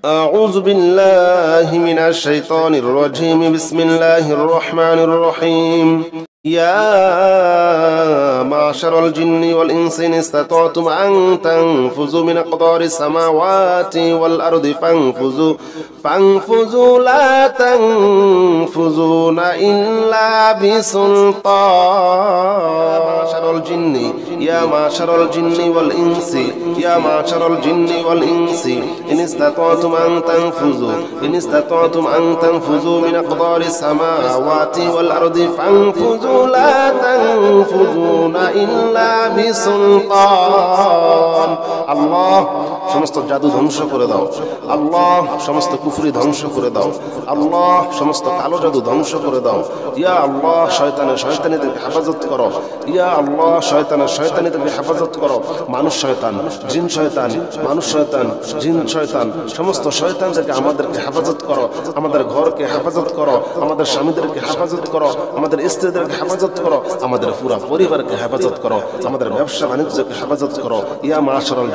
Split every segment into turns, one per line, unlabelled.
أعوذ بالله من الشيطان الرجيم بسم الله الرحمن الرحيم يا معشر الجن والإنس إن استطعتم أن تنفذوا من أقطار السماوات والأرض فانفذوا لا تنفذون إلا بسلطان. يا معشر الجن والإنس يا معشر الجن والإنس إن استطعتم أن تنفذوا من أقطار السماوات والأرض فانفذوا لا تنفذون إلا بسلطان. الله সমস্ত জাদু ধ্বংস করে দাও। আল্লাহ সমস্ত কুফরি ধ্বংস করে দাও। আল্লাহ সমস্ত কালো জাদু ধ্বংস করে দাও। ইয়া আল্লাহ শয়তানিদেরকে হেফাজত করো। ইয়া আল্লাহ শয়তানিদেরকে হেফাজত করো। মানুষ শয়তান, জিন শয়তান, মানুষ শয়তান, জিন শয়তান, সমস্ত শয়তানদেরকে আমাদেরকে হেফাজত করো। আমাদের ঘরকে হেফাজত করো, আমাদের স্বামীদেরকে হেফাজত করো, আমাদের স্ত্রীদেরকে হেফাজত করো, আমাদের পুরো পরিবারকে হেফাজত করো, আমাদের ব্যবসা বাণিজ্যকে হেফাজত করো। ইয়া মাশারাল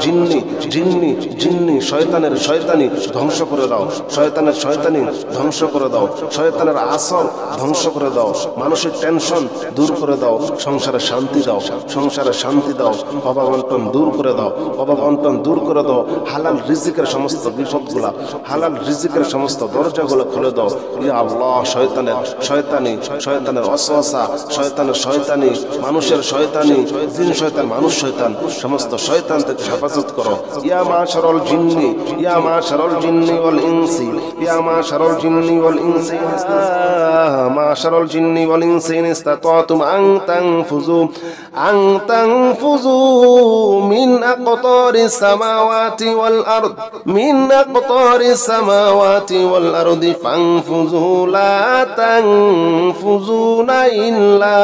জিন্নি শয়তানের শয়তানি ধ্বংস করে দাও। শয়তানের শয়তানি ধ্বংস করে দাও। শয়তানের আসর ধ্বংস করে দাও। মানসিক টেনশন দূর করে দাও। সংসারে শান্তি দাও। সংসারে শান্তি দাও। অভাব অনটন দূর করে দাও। অভাব অনটন দূর করে দাও। হালাল রিজিকের সমস্ত বিপদগুলা, হালাল রিজিকের সমস্ত দরজাগুলো খুলে দাও। ইয়া আল্লাহ শয়তানের ওয়াসওয়াসা, শয়তানের শয়তানি, মানুষের শয়তানি, জিন শয়তান, মানুষ শয়তান, সমস্ত শয়তান থেকে হেফাজত করো। ইয়া মাশারাল জিন্নি ওয়াল ইনসি ইয়া মাশারাল জিন্নি ওয়াল ইনসি মাশারাল জিন্নি ওয়াল ইনসি ইন ইসতাতাতুম আন তানফুযু মিন আকতারিস সামাওয়াতি ওয়াল আরদি ফানফুযু লা তানফুযুনা ইল্লা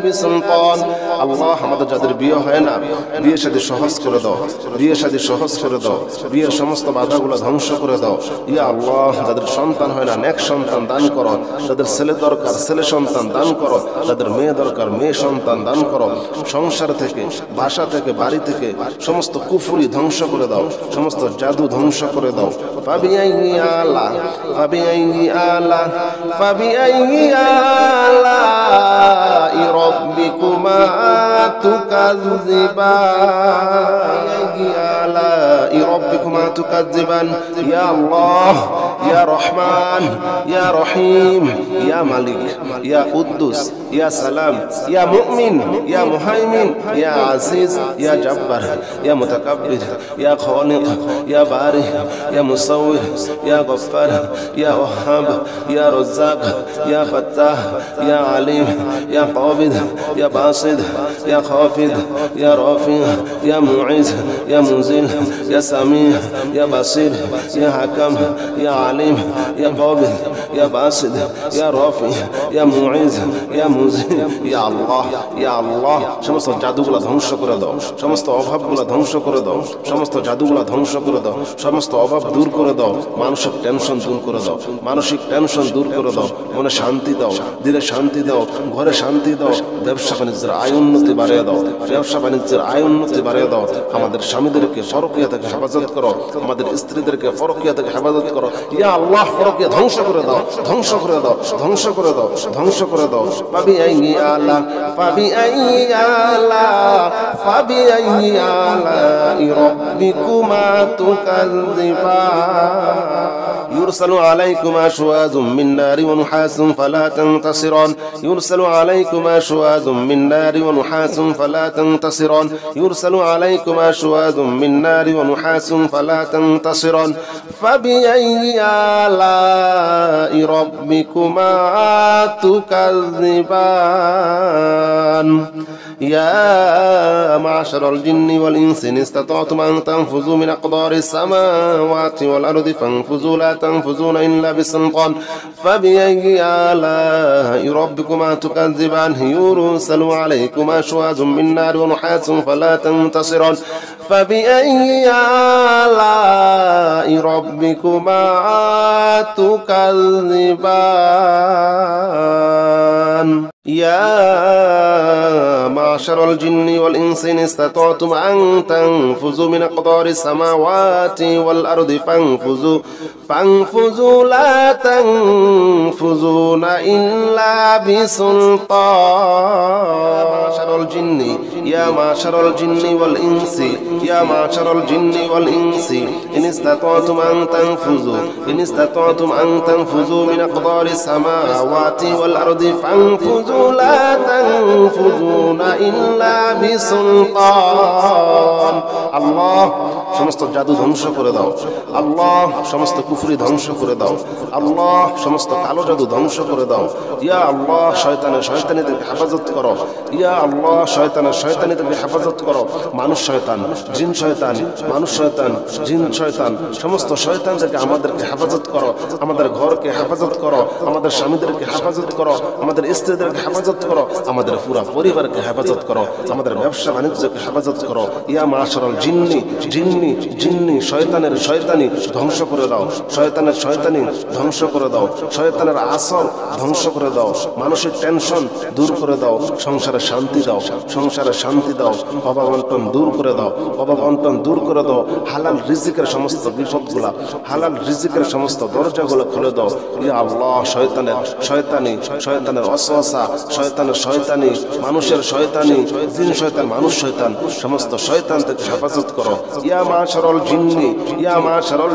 বিসুলতান। আল্লাহ আমাদের যাদের বিয়ে হয় না, বিয়ে শাদী সহজ করে দাও। বিয়ে শাদী সহজ করে দাও। বিয়ের সমস্ত বাধাগুলো ধ্বংস করে দাও। ইয়া আল্লাহ যাদের সন্তান হয় না, নেক সন্তান দান করো। যাদের ছেলে দরকার ছেলে সন্তান দান করো। যাদের মেয়ে দরকার মেয়ে সন্তান দান করো। সংসার থেকে, বাসা থেকে, বাড়ি থেকে সমস্ত কুফরি ধ্বংস করে দাও। সমস্ত জাদু ধ্বংস করে দাও। ফাবিআইয়ি আলাই রাব্বিকুমা তুকাজ্জিবান। ইয়া আল্লাহ, ইয়া রহমান, ইয়া রহিম, ইয়া মালিক, ইয়া কুদ্দুস, ইয়া সালাম, ইয়া মুমিন, ইয়া মুহাইমিন, ইয়া আজিজ, ইয়া জব্বার, ইয়া মুতাকাব্বির, ইয়া খালিক, ইয়া বারি, ইয়া মুসাউওয়ির, ইয়া গফফার, ইয়া ওয়াহাব, ইয়া রাজ্জাক, ইয়া ফাত্তাহ, ইয়া আলিম, ইয়া কাবিদ, ইয়া বাসিদ, ইয়া খাফিদ, ইয়া রাফি, ইয়া মুঈজ, ইয়া মুজিল, ইয়া সামি, ইয়া বাসির, ইয়া হাকাম, ইয়া আলিম, ইয়া কাবিদ, ইয়া বাসিদ, ইয়া রাফি, ইয়া মুঈজ, ইয়া মুজিল। ইয়া আল্লাহ, ইয়া আল্লাহ সমস্ত জাদুগুলা ধ্বংস করে দাও। সমস্ত অভাবগুলা ধ্বংস করে দাও। সমস্ত জাদুগুলা ধ্বংস করে দাও। সমস্ত অভাব দূর করে দাও। মানসিক টেনশন দূর করে দাও। মানসিক টেনশন দূর করে দাও। মনে শান্তি দাও, দিলে শান্তি দাও, ঘরে শান্তি দাও। ব্যবসা বাণিজ্যের আয় উন্নতি বাড়িয়ে দাও। ব্যবসা বাণিজ্যের আয় উন্নতি বাড়িয়ে দাও। আমাদের স্বামীদেরকে পরকীয়া থেকে হেফাজত করো। আমাদের স্ত্রীদেরকে পরকীয়া থেকে হেফাজত করো। ইয়া আল্লাহ পরকীয়া ধ্বংস করে দাও, ধ্বংস করে দাও, ধ্বংস করে দাও, ধ্বংস করে দাও। ফাবিআইয়ি আলাই রাব্বিকুমা তুকাজ্জিবান। يرسل عليكما شواظ من نار ونحاس فلا تنتصران. يرسل عليكما شواظ من نار ونحاس فلا تنتصران. يرسل عليكما شواظ من نار ونحاس فلا تنتصران. فبأي آلاء ربكما تكذبان. يا معشر الجن والإنس إن استطعتم أن تنفذوا من أقطار السماوات والأرض فانفذوا لا تنفذون إلا بسلطان. فبأي آلاء ربكما تكذبان. يرسل عليكما شواظ من نار ونحاس فلا تنتصران. فبأي آلاء ربكما تكذبان. يا معشر الجن والإنس إن استطعتم أن تنفذوا من أقطار السماوات والأرض فانفذوا لا تنفذون إلا بسلطان. يا معشر الجن والإنس يا معشر الجن والإنس إن استطعتم أن تنفذوا من أقطار السماوات والأرض فانفذوا لا تنفذون إلا بسلطان. الله সমস্ত জাদু ধ্বংস করে দাও। আল্লাহ সমস্ত কুফরি ধ্বংস করে দাও। আল্লাহ সমস্ত কালো জাদু ধ্বংস করে দাও। ইয়া আল্লাহ শয়তানিদেরকে হেফাজত করো। ইয়া আল্লাহ শয়তানিদেরকে হেফাজত করো। মানুষ শয়তান, জিন শয়তান, মানুষ শয়তান, জিন শয়তান, সমস্ত শয়তানদেরকে আমাদেরকে হেফাজত করো। আমাদের ঘরকে হেফাজত করো, আমাদের স্বামীদেরকে হেফাজত করো, আমাদের স্ত্রীদেরকে হেফাজত করো, আমাদের পুরা পরিবারকে হেফাজত করো, আমাদের ব্যবসা বাণিজ্যকে হেফাজত করো। ইয়া মাশারাল জিন্নি শয়তানের শয়তানি ধ্বংস করে দাও। শয়তানের শয়তানি ধ্বংস করে দাও। শয়তানের আসর ধ্বংস করে দাও। মানসিক টেনশন দূর করে দাও। সংসারে শান্তি দাও। সংসারে শান্তি দাও। অভাব অনটন দূর করে দাও। অভাব অনটন দূর করে দাও। হালাল রিজিকের সমস্ত বিপদগুলা, হালাল রিজিকের সমস্ত দরজাগুলো খুলে দাও। ইয়া আল্লাহ শয়তানের ওয়াসওয়াসা, শয়তানের শয়তানি, মানুষের শয়তানি, জিন শয়তান, মানুষ শয়তান, সমস্ত শয়তান থেকে হেফাজত করো। ইয়া মাশারাল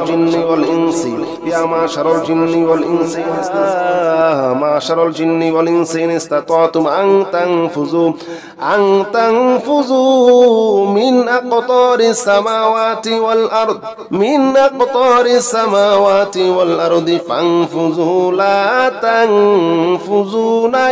জিন্নি ওয়াল ইনসি ইয়া মাশারাল জিন্নি ওয়াল ইনসি মাশারাল জিন্নি ওয়াল ইনসি ইন ইসতাতাতুম আন তানফুযু মিন আকতারিস সামাওয়াতি ওয়াল আরদি ফানফুযু লা তানফুযুনা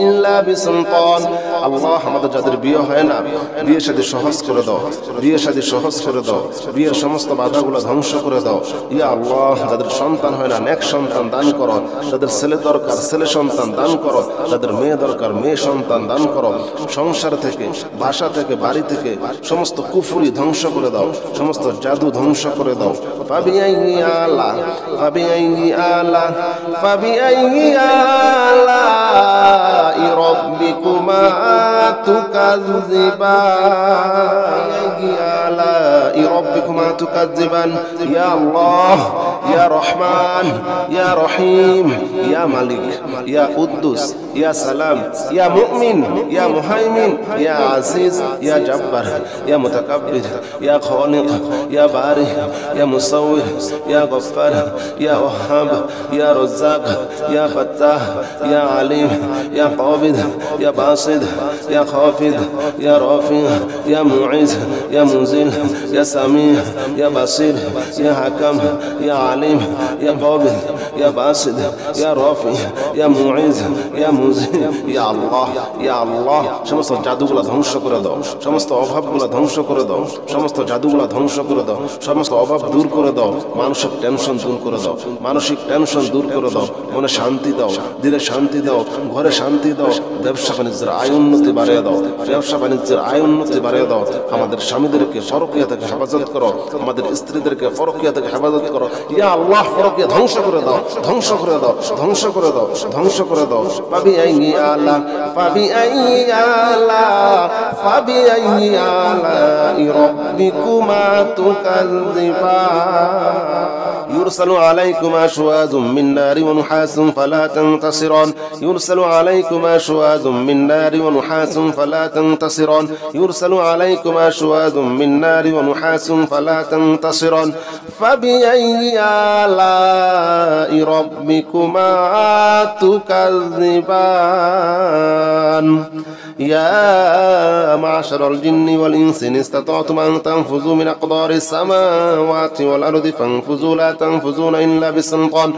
ইল্লা বিসুলতান। আল্লাহ আমাদের যাদের বিয়ে হয় না, বিয়ে শাদী সহজ করে দাও। বিয়ে শাদী সহজ করে দাও। বিয়ের সমস্ত বাধাগুলো ধ্বংস করে দাও। ইয়া আল্লাহ যাদের সন্তান হয় না, নেক সন্তান দান করো। যাদের ছেলে দরকার ছেলে সন্তান দান করো। যাদের মেয়ে দরকার মেয়ে সন্তান দান করো। সংসার থেকে, বাসা থেকে, বাড়ি থেকে সমস্ত কুফরি ধ্বংস করে দাও। সমস্ত জাদু ধ্বংস করে দাও। ফাবিআইয়ি আলাই রাব্বিকুমা তুকাজ্জিবান। ইয়া আল্লাহ ইয়া রহমান ইয়া রহিম ইয়া মালিক ইয়া কুদ্দুস ইয়া সালাম ইয়া মুমিন ইয়া মুহাইমিন ইয়া আজিজ ইয়া জব্বার ইয়া মুতাকাব্বির ইয়া খালিক ইয়া বারি ইয়া মুসাউwir ইয়া গফফার ইয়া ওয়াহাব ইয়া রাজ্জাক ইয়া ফাত্তাহ ইয়া আলিম ইয়া কাবিদ ইয়া বাসিদ ইয়া খাফিদ ইয়া রাফি ইয়া মুইজ ইয়া মুনজিল ইয়া সামি ইয়া বাসির ইয়া হাকাম ইয়া আলিম ইয়া কাবিদ ইয়া বাসিদ ইয়া রাফি ইয়া মুইজ ইয়া মুনজিল ইয়া আল্লাহ সমস্ত জাদুগুলো ধ্বংস করে দাও। সমস্ত অভাবগুলো ধ্বংস করে দাও। সমস্ত জাদুগুলো ধ্বংস করে দাও। সমস্ত অভাব দূর করে দাও। মানসিক টেনশন দূর করে দাও। মানসিক টেনশন দূর করে দাও। মনে শান্তি দাও। দিলে শান্তি দাও। ঘরে শান্তি দাও। ব্যবসা বাণিজ্যের আয় উন্নতি বাড়িয়ে দাও। ব্যবসা বাণিজ্যের আয় উন্নতি বাড়িয়ে দাও। আমাদের স্বামীদেরকে পরকীয়া থেকে হেফাজত করো। আমাদের স্ত্রীদেরকে পরকীয়া থেকে হেফাজত করো। ইয়া আল্লাহ পরকীয়া ধ্বংস করে দাও। ধ্বংস করে দাও। ধ্বংস করে দাও। ধ্বংস করে দাও। ফাবিআইয়ি আলাই রাব্বিকুমা তুকাজ্জিবান। يرسل عليكما شواظ من نار ونحاس فلا تنتصران. يرسل عليكما شواظ من نار ونحاس فلا تنتصران. يرسل عليكما شواظ من نار ونحاس فلا تنتصران. فبأي آلاء ربكما تكذبان. يا معشر الجن والإنس إن استطعتم أن تنفذوا من أقطار السماوات والأرض فانفذوا لا تنفذون إلا بسلطان.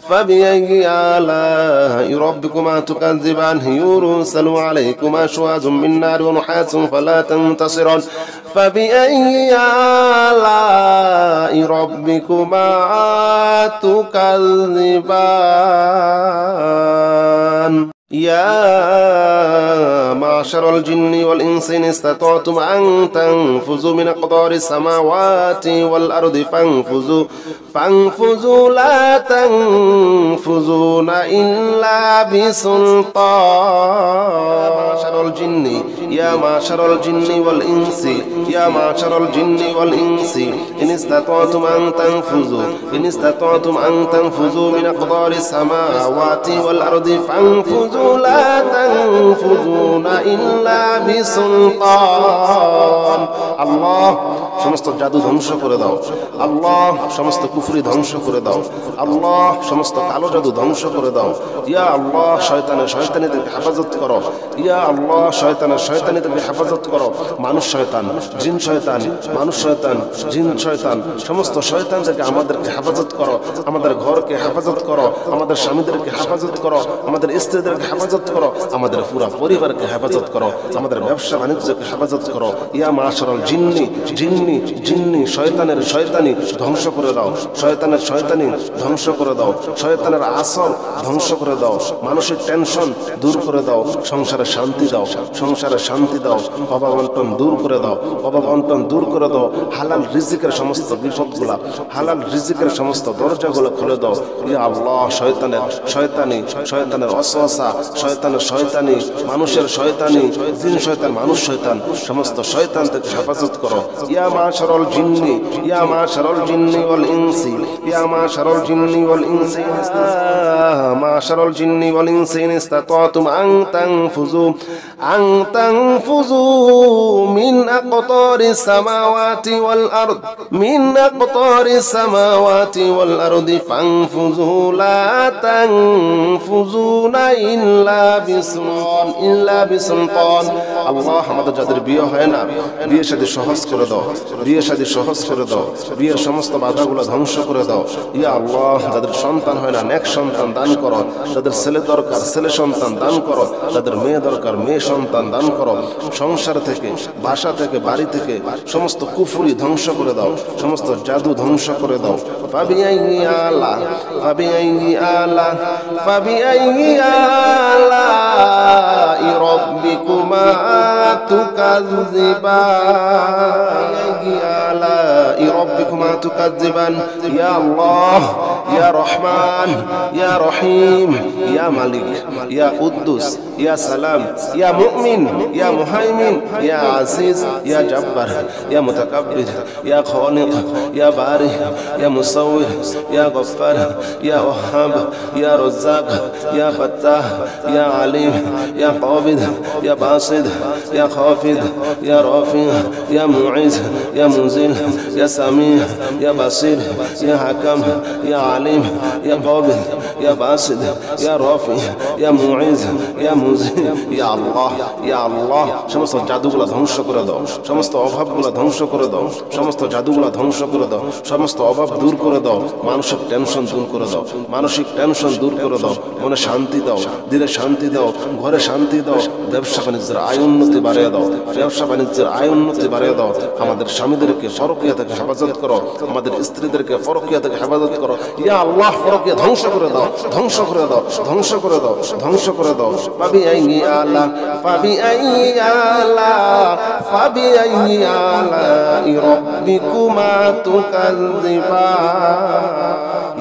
فبأي آلاء ربكما تكذبان. يرسل عليكما شواظ من نار ونحاس فلا تنتصران. فبأي آلاء ربكما تكذبان. يا معشر الجن والإنس إن استطعتم أن تنفذوا من أقطار السماوات والأرض فانفذوا لا تنفذون إلا بسلطان. يا معشر الجن والإنس يا معشر الجن والإنس إن استطعتم أن تنفذوا من أقطار السماوات والأرض فانفذوا لا تنفذون إلا بسلطان. আল্লাহ সমস্ত জাদু ধ্বংস করে দাও, আল্লাহ সমস্ত কুফরি ধ্বংস করে দাও, আল্লাহ সমস্ত কালো জাদু ধ্বংস করে দাও। ইয়া আল্লাহ শয়তানিদেরকে হেফাজত করো, ইয়া আল্লাহ শয়তানিদেরকে হেফাজত করো। মানুষ শয়তান, জিন শয়তান, মানুষ শয়তান, জিন শয়তান, সমস্ত শয়তানদেরকে আমাদেরকে হেফাজত করো, আমাদের ঘরকে হেফাজত করো, আমাদের স্বামীদেরকে হেফাজত করো, আমাদের স্ত্রীদেরকে হেফাজত করো, আমাদের পুরা পরিবারকে হেফাজত করো, আমাদের ব্যবসা বাণিজ্যকে হেফাজত করো। ইয়া মাশারাল জিন্নি জিন্নি জিন্নি শয়তানের শয়তানি ধ্বংস করে দাও, শয়তানের শয়তানি ধ্বংস করে দাও, শয়তানের আসর ধ্বংস করে দাও, মানসিক টেনশন দূর করে দাও, সংসারে শান্তি দাও, সংসারে শান্তি দাও, অভাব অনটন দূর করে দাও, অভাব অনটন দূর করে দাও। হালাল রিজিকের সমস্ত বিপদগুলা, হালাল রিজিকের সমস্ত দরজাগুলো খুলে দাও। ইয়া আল্লাহ শয়তানের ওয়াসওয়াসা, শয়তানের শয়তানি, মানুষের শয়তানি, জিন শয়তান, মানুষ শয়তান, সমস্ত শয়তান থেকে হেফাজত করো। ইয়া মাশারাল জিন্নি ইয়া মাশারাল জিন্নি ওয়াল ইনসি ইয়া মাশারাল জিন্নি ওয়াল ইনসি মাশারাল জিন্নি ওয়াল ইনসি ইন ইসতাতাতুম আন তানফুযু মিন আকতারিস সামাওয়াতি ওয়াল আরদ ফানফুযু লা তানফুযুনা ইল্লা বিসুলতান। আল্লাহ আমাদের যাদের বিয়ে হয় না, বিয়ে শাদী সহজ করে দাও, বিয়ে শাদী সহজ করে দাও, বিয়ের সমস্ত বাধাগুলো ধ্বংস করে দাও। ইয়া আল্লাহ যাদের সন্তান হয় না, নেক সন্তান দান করো, যাদের ছেলে দরকার ছেলে সন্তান দান করো, যাদের মেয়ে দরকার মেয়ে সন্তান দান করো। সংসার থেকে, বাসা থেকে, বাড়ি থেকে সমস্ত কুফরি ধ্বংস করে দাও, সমস্ত জাদু ধ্বংস করে দাও। ফাবিআইয়ি আলাই রাব্বিকুমা তুকাজ্জিবান। ইয়া আল্লাহ ইয়া রহমান ইয়া রহিম ইয়া মালিক ইয়া কুদ্দুস ইয়া সালাম ইয়া মুমিন ইয়া মুহাইমিন ইয়া আজিজ ইয়া জব্বার ইয়া মুতাকাব্বির ইয়া খালিক ইয়া বারি ইয়া মুসাউwir ইয়া গফফার ইয়া ওয়াহাব ইয়া রাজ্জাক ইয়া ফাত্তাহ ইয়া আলিম ইয়া কাবিদ ইয়া বাসিদ ইয়া খাফিদ ইয়া রাফি ইয়া মুইজ ইয়া মুনজিল ইয়া সামি ইয়া বাসির ইয়া হাকাম ইয়া আলিম ইয়া কাবিদ ইয়া বাসিদ ইয়া রাফি ইয়া মুইজ ইয়া মুনজিল। ইয়া আল্লাহ ইয়া আল্লাহ সমস্ত জাদুগুলা ধ্বংস করে দাও, সমস্ত অভাবগুলা ধ্বংস করে দাও, সমস্ত জাদুগুলা ধ্বংস করে দাও, সমস্ত অভাব দূর করে দাও, মানসিক টেনশন দূর করে দাও, মানসিক টেনশন দূর করে দাও, মনে শান্তি দাও, দিলে শান্তি দাও, ঘরে শান্তি দাও, ব্যবসা বাণিজ্যের আয় উন্নতি বাড়িয়ে দাও, ব্যবসা বাণিজ্যের আয় উন্নতি বাড়িয়ে দাও। আমাদের স্বামীদেরকে পরকীয়া থেকে হেফাজত করো, আমাদের স্ত্রীদেরকে পরকীয়া থেকে হেফাজত করো। ইয়া আল্লাহ পরকীয়া ধ্বংস করে দাও, ধ্বংস করে দাও, ধ্বংস করে দাও, ধ্বংস করে দাও। ফাবিআইয়ি আলাই রাব্বিকুমা তুকাজ্জিবান।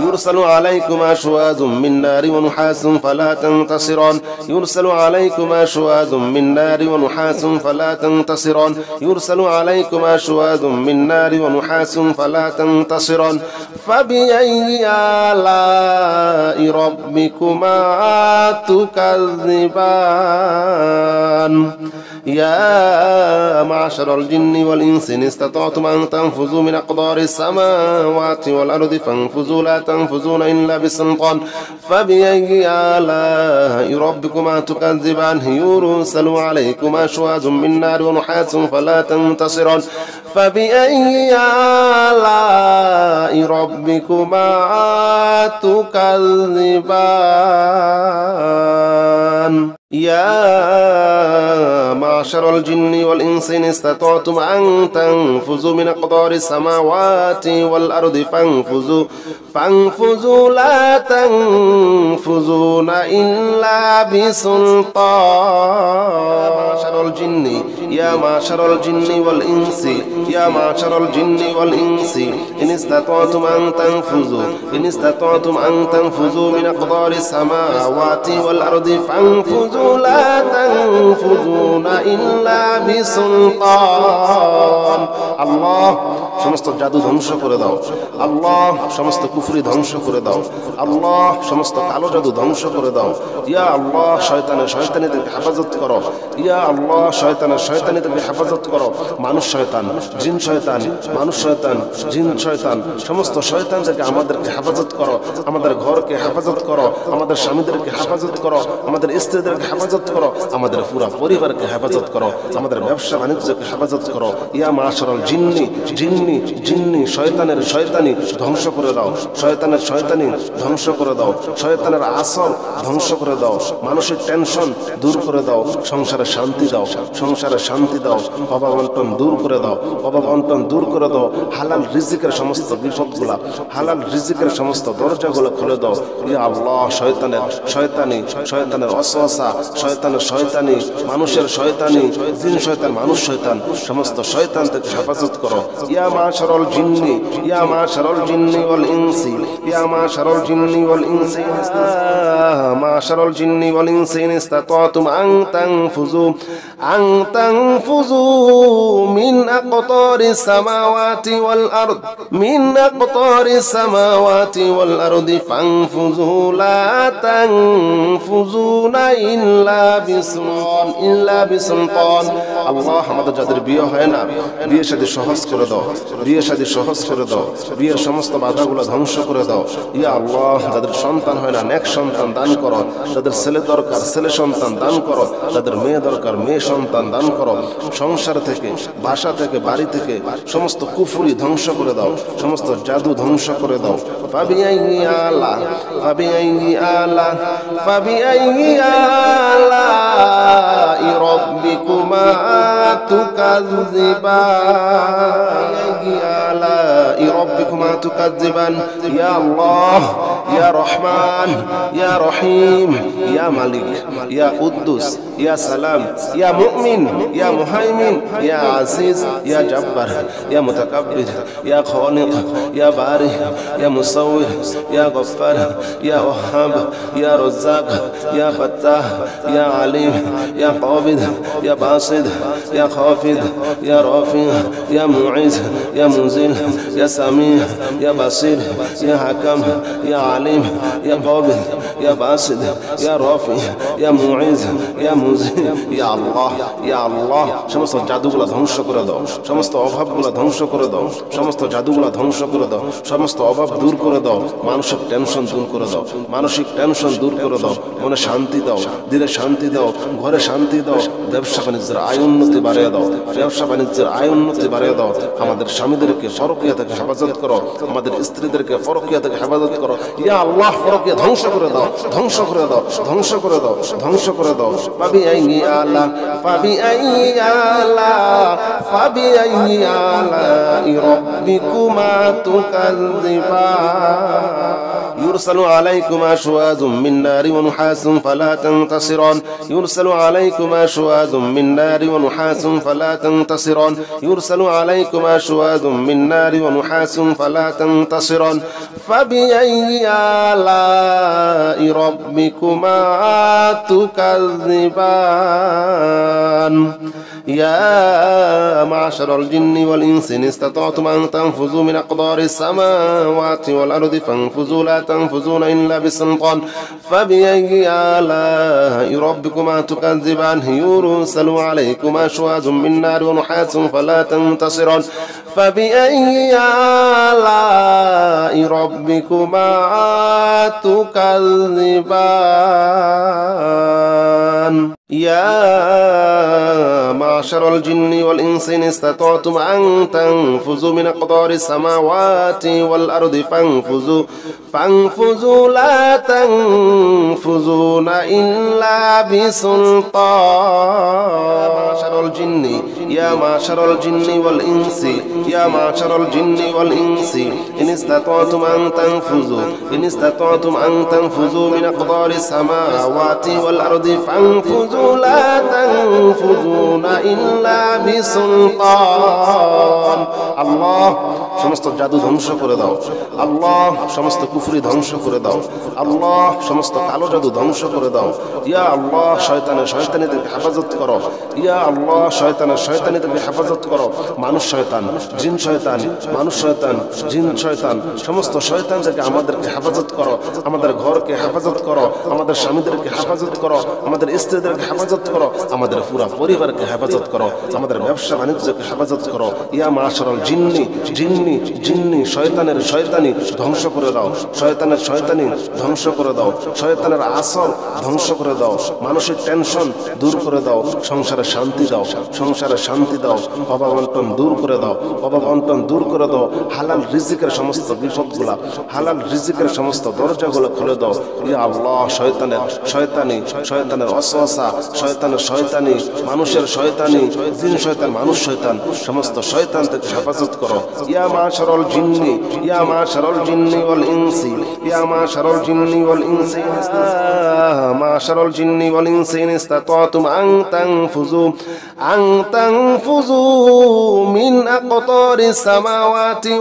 يرسل عليكما شواظ من نار ونحاس فلا تنتصران يرسل عليكما شواظ من نار ونحاس فلا تنتصران يرسل عليكما شواظ من نار ونحاس فلا تنتصران فبأي آلاء ربكما تكذبان يا معشر الجن والإنس إن استطعتم أن تنفذوا من أقطار السماوات والأرض فانفذوا لا تنفذون إلا بسلطان فبأي آلاء ربكما تكذبان يرسل عليكما شواظ من نار ونحاس فلا تنتصران فبأي آلاء ربكما تكذبان يا معشر الجن والإنس إن استطعتم أن تنفذوا من أقطار السماوات والأرض فانفذوا لا تنفذون إلا بسلطان يا معشر الجن والإنس يا معشر الجن والإنس إن استطعتم أن تنفذوا من أقطار السماوات والأرض فانفذوا لا تنفذون إلا بسلطان الله সমস্ত জাদু ধ্বংস করে দাও আল্লাহ সমস্ত কুফরি ধ্বংস করে দাও আল্লাহ সমস্ত কালো জাদু ধ্বংস করে দাও ইয়া আল্লাহ শয়তানিদেরকে হেফাজত করো ইয়া আল্লাহ শয়তানিদেরকে হেফাজত করো মানুষ শয়তান জিন শয়তান মানুষ শয়তান জিন শয়তান সমস্ত শয়তানদেরকে আমাদেরকে হেফাজত করো আমাদের ঘরকে হেফাজত করো আমাদের স্বামীদেরকে হেফাজত করো আমাদের স্ত্রীদেরকে হেফাজত করো আমাদের পুরো পরিবারকে হেফাজত করো আমাদের ব্যবসা বাণিজ্যকে হেফাজত করো ইয়া মাশারাল জিন্নি শয়তানি ধ্বংস করে দাও শয়তানি ধ্বংস করে দাও শয়তানের আসর ধ্বংস করে দাও মানসিক টেনশন দূর করে দাও সংসারে শান্তি দাও অভাব অনটন দূর করে দাও হালাল রিজিকের সমস্ত বিপদগুলা হালাল রিজিকের সমস্ত দরজাগুলো খুলে দাও ইয়া আল্লাহ শয়তানের ওয়াসওয়াসা শয়তানি মানুষের শয়তানি জিন শয়তান মানুষ শয়তান সমস্ত শয়তান থেকে হেফাজত করো ইয়া মাশারাল জিন্নি ওয়াল ইনসি ইয়া মাশারাল জিন্নি ওয়াল ইনসি মাশারাল জিন্নি ওয়াল ইনসি ইন ইসতাতাতুম আন তানফুযু মিন আকতারিস সামাওয়াতি ওয়াল আরদি ফানফুযু লা তানফুযুনা ইল্লা বিসুলতান আল্লাহ আমাদের যাদের বিয়ে হয় না বিয়ে শাদী সহজ করে দাও বিয়ের সমস্ত বাধাগুলো ধ্বংস করে দাও ইয়া আল্লাহ যাদের সন্তান হয় না নেক সন্তান দান করো যাদের ছেলে দরকার ছেলে সন্তান দান করো যাদের মেয়ে দরকার মেয়ে সন্তান দান করো সংসার থেকে বাসা থেকে বাড়ি থেকে সমস্ত কুফরি ধ্বংস করে দাও সমস্ত জাদু ধ্বংস করে দাও ফাবিআইয়ি আলাই রাব্বিকুমা তুকাজ্জিবান ইয়া আল্লাহ ইয়া রহমান ইয়া রহিম ইয়া মালিক ইয়া কুদ্দুস ইয়া সালাম ইয়া মুমিন ইয়া মুহাইমিন ইয়া আজিজ ইয়া জব্বার ইয়া মুতাকাব্বির ইয়া খালিক ইয়া বারি ইয়া মুসাউwir ইয়া গফফার ইয়া ওয়াহাব ইয়া রাজ্জাক ইয়া ফাত্তাহ ইয়া আলিম ইয়া কাবিদ ইয়া বাসিদ ইয়া খাফিদ ইয়া রাফি ইয়া মুইজ ইয়া মুজিল ইয়া সামি ইয়া বাসির ইয়া হাকাম ইয়া আলিম ইয়া কাবিদ ইয়া বাসিদ ইয়া রাফি ইয়া মুইজ ইয়া মুজিল ইয়া আল্লাহ সমস্ত জাদুগুলো ধ্বংস করে দাও সমস্ত অভাবগুলো ধ্বংস করে দাও সমস্ত জাদুগুলো ধ্বংস করে দাও সমস্ত অভাব দূর করে দাও মানসিক টেনশন দূর করে দাও মনে শান্তি দাও দিলে শান্তি দাও ঘরে শান্তি দাও ব্যবসা বাণিজ্যের আয় উন্নতি বাড়িয়ে দাও আমাদের স্বামীদেরকে ফরকিয়া থেকে হেফাজত করো আমাদের স্ত্রীদেরকে ফরকিয়া থেকে হেফাজত করো ইয়া আল্লাহ ফরকিয়া ধ্বংস করে দাও ফাবিআইয়ি আলাই রাব্বিকুমা তুকাজ্জিবান يرسل عليكما شواظ من نار ونحاس فلا تنتصران يرسل عليكما شواظ من نار ونحاس فلا تنتصران يرسل عليكما شواظ من نار ونحاس فلا تنتصران فبأي آلاء ربكما تكذبان يا معشر الجن والإنس إن استطعتم أن تنفذوا من أقطار السماوات والأرض فانفذوا لا تنفذون إلا بسلطان فبأي آلاء ربكما تكذبان يرسل عليكما شواظ من نار ونحاس فلا تنتصران فبأي آلاء ربكما تكذبان يا معشر الجن والإنس إن استطعتم أن تنفذوا من أقطار السماوات والأرض فانفذوا لا تنفذون إلا بسلطان. يا معشر الجن والإنس يا معشر الجن والإنس إن استطعتم أن تنفذوا من أقطار السماوات والأرض فانفذوا لا تنفذون إلا بسلطان. আল্লাহ সমস্ত জাদু ধ্বংস করে দাও, আল্লাহ সমস্ত কুফরি ধ্বংস করে দাও, আল্লাহ সমস্ত কালো জাদু ধ্বংস করে দাও। ইয়া আল্লাহ শয়তানিদেরকে হেফাজত করো, ইয়া আল্লাহ শয়তানিদেরকে হেফাজত করো। মানুষ শয়তান, জিন শয়তান, মানুষ শয়তান, জিন শয়তান, সমস্ত শয়তানদেরকে আমাদেরকে হেফাজত করো, আমাদের ঘরকে হেফাজত করো, আমাদের স্বামীদেরকে হেফাজত করো, আমাদের স্ত্রীদেরকে হেফাজত করো, আমাদের পুরা পরিবারকে হেফাজত করো, আমাদের ব্যবসা বাণিজ্যকে হেফাজত করো। ইয়া মাশারাল জিন্নি জিন্নি জিন্নি শয়তানের শয়তানি ধ্বংস করে দাও, শয়তানের শয়তানি ধ্বংস করে দাও, শয়তানের আসর ধ্বংস করে দাও, মানসিক টেনশন দূর করে দাও, সংসারে শান্তি দাও, সংসারে শান্তি দাও, অভাব অনটন দূর করে দাও, অভাব অনটন দূর করে দাও। হালাল রিজিকের সমস্ত বিপদগুলা, হালাল রিজিকের সমস্ত দরজাগুলো খুলে দাও। ইয়া আল্লাহ শয়তানের ওয়াসওয়াসা, শয়তানের শয়তানি, মানুষের শয়তানি, জিন শয়তান, মানুষ শয়তান, সমস্ত শয়তান থেকে হেফাজত করো। ইয়া মাশারাল জিন্নি ইয়া মাশারাল জিন্নি ওয়াল ইনসি ইয়া মাশারাল জিন্নি ওয়াল ইনসি মাশারাল জিন্নি ওয়াল ইনসি ইন ইসতাতাতুম আন তানফুযু মিন আকতারিস সামাওয়াতি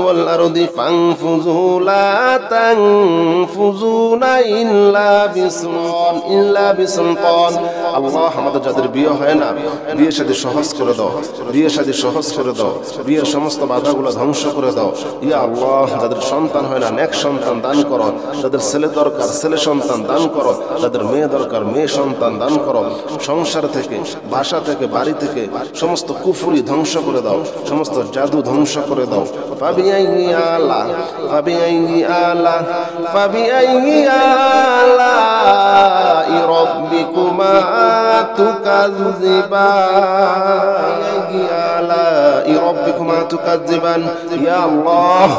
ওয়াল আরদ ফানফুযু লা তানফুযুনা ইল্লা বিসুলতান। আল্লাহ আমাদের যাদের বিয়ে হয় না, বিয়ে শাদী সহজ করে দাও, বিয়ে শাদী সহজ করে দাও, বিয়ের সমস্ত বাধাগুলো ধ্বংস করে দাও। ইয়া আল্লাহ যাদের সন্তান হয় না, নেক সন্তান দান করো, যাদের ছেলে দরকার ছেলে সন্তান দান করো, যাদের মেয়ে দরকার মেয়ে সন্তান দান করো। সংসার থেকে, বাসা থেকে, বাড়ি থেকে সমস্ত কুফরি ধ্বংস করে দাও, সমস্ত জাদু ধ্বংস করে দাও। ফাবিআইয়ি আলাই রাব্বিকুমা তুকাজ্জিবান। ইয়া আল্লাহ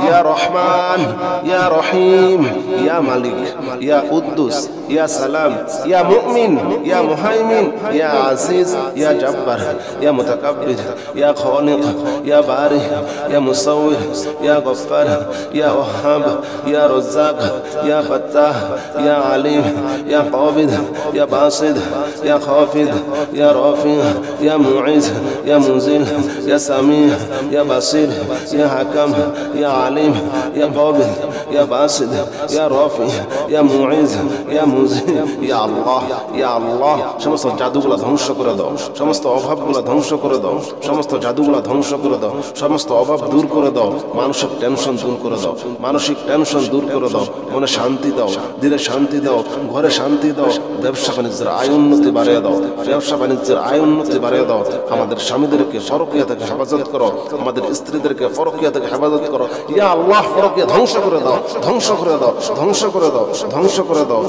ইয়া রহমান ইয়া রহিম ইয়া মালিক ইয়া কুদ্দুস ইয়া সালাম ইয়া মুমিন ইয়া মুহাইমিন ইয়া আজিজ ইয়া জব্বার ইয়া মুতাকাব্বির ইয়া খালিক ইয়া বারি ইয়া মুসাউwir ইয়া গফফার ইয়া ওয়াহাব ইয়া রাজ্জাক ইয়া ফাত্তাহ ইয়া আলিম ইয়া কাবিদ ইয়া বাসিদ ইয়া খাফিদ ইয়া রাফি ইয়া মুইজ ইয়া মুনজিল ইয়া সামি ইয়া বাসির ইয়া হাকাম ইয়া আলিম ইয়া কাবিদ ইয়া বাসিদ ইয়া রাফি ইয়া মুইজ ইয়া মুনজিল। ইয়া আল্লাহ ইয়া আল্লাহ সমস্ত জাদুগুলা ধ্বংস করে দাও, সমস্ত অভাবগুলা ধ্বংস করে দাও, সমস্ত জাদুগুলা ধ্বংস করে দাও, সমস্ত অভাব দূর করে দাও, মানসিক টেনশন দূর করে দাও, মানসিক টেনশন দূর করে দাও, মনে শান্তি দাও, দিলে শান্তি দাও, ঘরে শান্তি দাও, ব্যবসা বাণিজ্যের আয় উন্নতি বাড়িয়ে দাও, ব্যবসা বাণিজ্যের আয় উন্নতি বাড়িয়ে দাও। আমাদের স্বামীদেরকে পরকীয়া থেকে হেফাজত করো, আমাদের স্ত্রীদেরকে পরকীয়া থেকে হেফাজত করো। ইয়া আল্লাহ পরকীয়া ধ্বংস করে দাও, ধ্বংস করে দাও, ধ্বংস করে দাও, ধ্বংস করে দাও।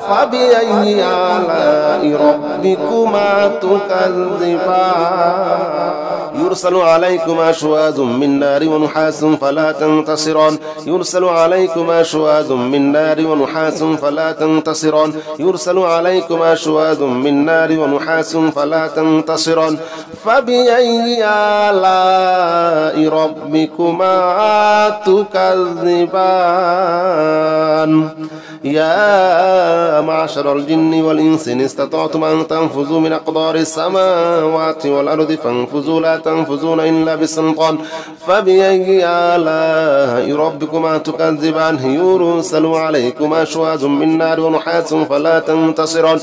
ফাবিআইয়ি আলাই রাব্বিকুমা তুকাজ্জিবান। يرسل عليكما شواظ من نار ونحاس فلا تنتصران يرسل عليكما شواظ من نار ونحاس فلا تنتصران يرسل عليكما شواظ من نار ونحاس فلا تنتصران فبأي آلاء ربكما تكذبان يا معشر الجن والإنس إن استطعتم أن تنفذوا من أقطار السماوات والأرض فانفذوا لا تنفذون إلا بسلطان فبأي آلاء ربكما تكذبان يرسل عليكما شواظ من نار ونحاس فلا تنتصران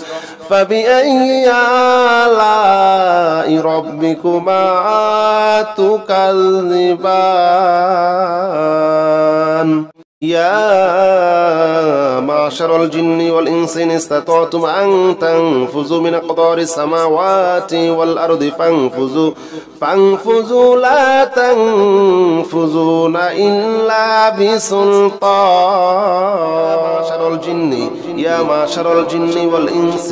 فبأي آلاء ربكما تكذبان. يا معشر الجن والإنس إن استطعتم أن تنفذوا من أقطار السماوات والأرض فانفذوا لا تنفذون إلا بسلطان. يا معشر الجن والإنس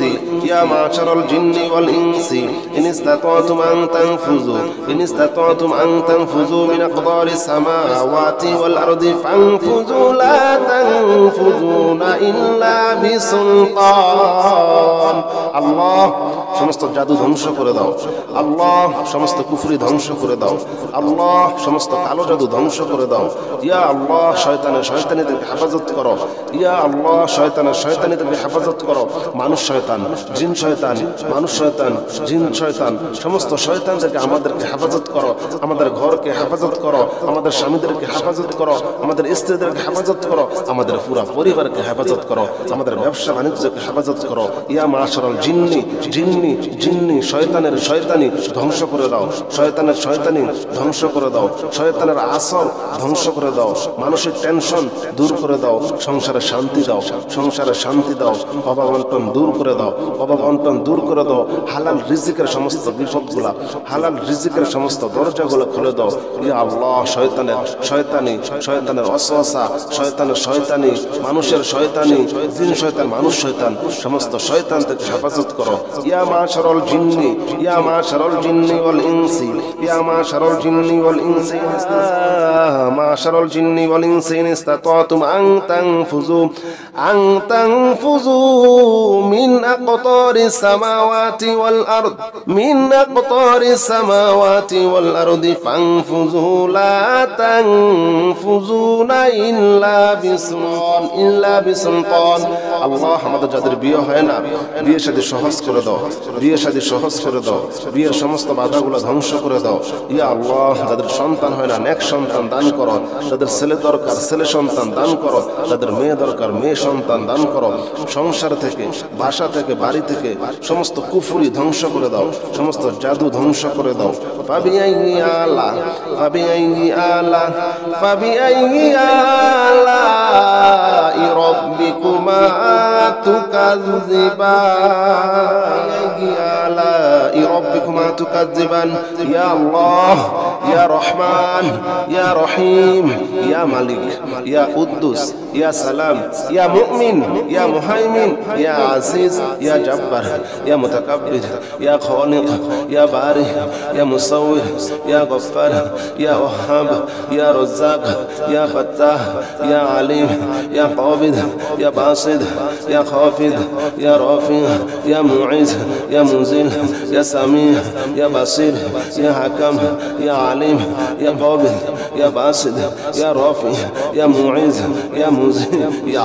يا معشر الجن والإنس إن استطعتم أن تنفذوا من أقطار السماوات والأرض فانفذوا لا تنفذون إلا بسلطان. الله সমস্ত জাদু ধ্বংস করে দাও। আল্লাহ সমস্ত কুফরি ধ্বংস করে দাও। আল্লাহ সমস্ত কালো জাদু ধ্বংস করে দাও। ইয়া আল্লাহ শয়তানিদেরকে হেফাজত করো। ইয়া আল্লাহ শয়তানিদেরকে হেফাজত করো। মানুষ শয়তান, জিন শয়তান, মানুষ শয়তান, জিন শয়তান, সমস্ত শয়তানদেরকে আমাদেরকে হেফাজত করো। আমাদের ঘরকে হেফাজত করো, আমাদের স্বামীদেরকে হেফাজত করো, আমাদের স্ত্রীদেরকে হেফাজত করো, আমাদের পুরা পরিবারকে হেফাজত করো, আমাদের ব্যবসা বাণিজ্যকে হেফাজত করো। ইয়া মাশারাল জিন্নি শয়তানের শয়তানি ধ্বংস করে দাও। শয়তানের শয়তানি ধ্বংস করে দাও। শয়তানের আসর ধ্বংস করে দাও। মানসিক টেনশন দূর করে দাও। সংসারে শান্তি দাও। সংসারে শান্তি দাও। অভাব অনটন দূর করে দাও। অভাব অনটন দূর করে দাও। হালাল রিজিকের সমস্ত বিপদগুলা, হালাল রিজিকের সমস্ত দরজাগুলো খুলে দাও। ইয়া আল্লাহ শয়তানের ওয়াসওয়াসা, শয়তানের শয়তানি, মানুষের শয়তানি, জিন শয়তান, মানুষ শয়তান, সমস্ত শয়তান থেকে হেফাজত করো। ইয়া মাশারাল জিন্নি ওয়াল ইনসি ইয়া মাশারাল জিন্নি ওয়াল ইনসি মাশারাল জিন্নি ওয়াল ইনসি ইন ইসতাতাতুম আন তানফুযু মিন আকতারিস সামাওয়াতি ওয়াল আরদি ফানফুযু লা তানফুযুনা ইল্লা বিসুলতান। আল্লাহ আমাদের যাদের বিয়ে হয় না, বিয়ে শাদী সহজ করে দাও। বিয়ে শাদী সহজ করে দাও। বিয়ের সমস্ত বাধাগুলো ধ্বংস করে দাও। ইয়া আল্লাহ যাদের সন্তান হয় না, নেক সন্তান দান করো। যাদের ছেলে দরকার ছেলে সন্তান দান করো। যাদের মেয়ে দরকার মেয়ে সন্তান দান করো। সংসার থেকে, বাসা থেকে, বাড়ি থেকে সমস্ত কুফরি ধ্বংস করে দাও। সমস্ত জাদু ধ্বংস করে দাও। ফাবিআইয়ি আলাই রাব্বিকুমা তুকাজ্জিবান। ইয়া আল্লাহ ইয়া রহমান ইয়া রহিম ইয়া মালিক ইয়া কুদ্দুস ইয়া সালাম ইয়া মুমিন ইয়া মুহাইমিন ইয়া আজিজ ইয়া জব্বার ইয়া মুতাকাব্বির ইয়া খালিক ইয়া বারি ইয়া মুসাউwir ইয়া গফফার ইয়া ওয়াহাব ইয়া রাজ্জাক ইয়া ফাত্তাহ ইয়া আলিম ইয়া কাবিদ ইয়া বাসিদ ইয়া খাফিদ ইয়া রাফি ইয়া মুঈজ ইয়া মুনজিল ইয়া সামি ইয়া বাসির ইয়া হাকাম ইয়া আলিম ইয়া কাবিদ ইয়া বাসিদ ইয়া রাফি ইয়া মুঈজ ইয়া মুনজিল। ইয়া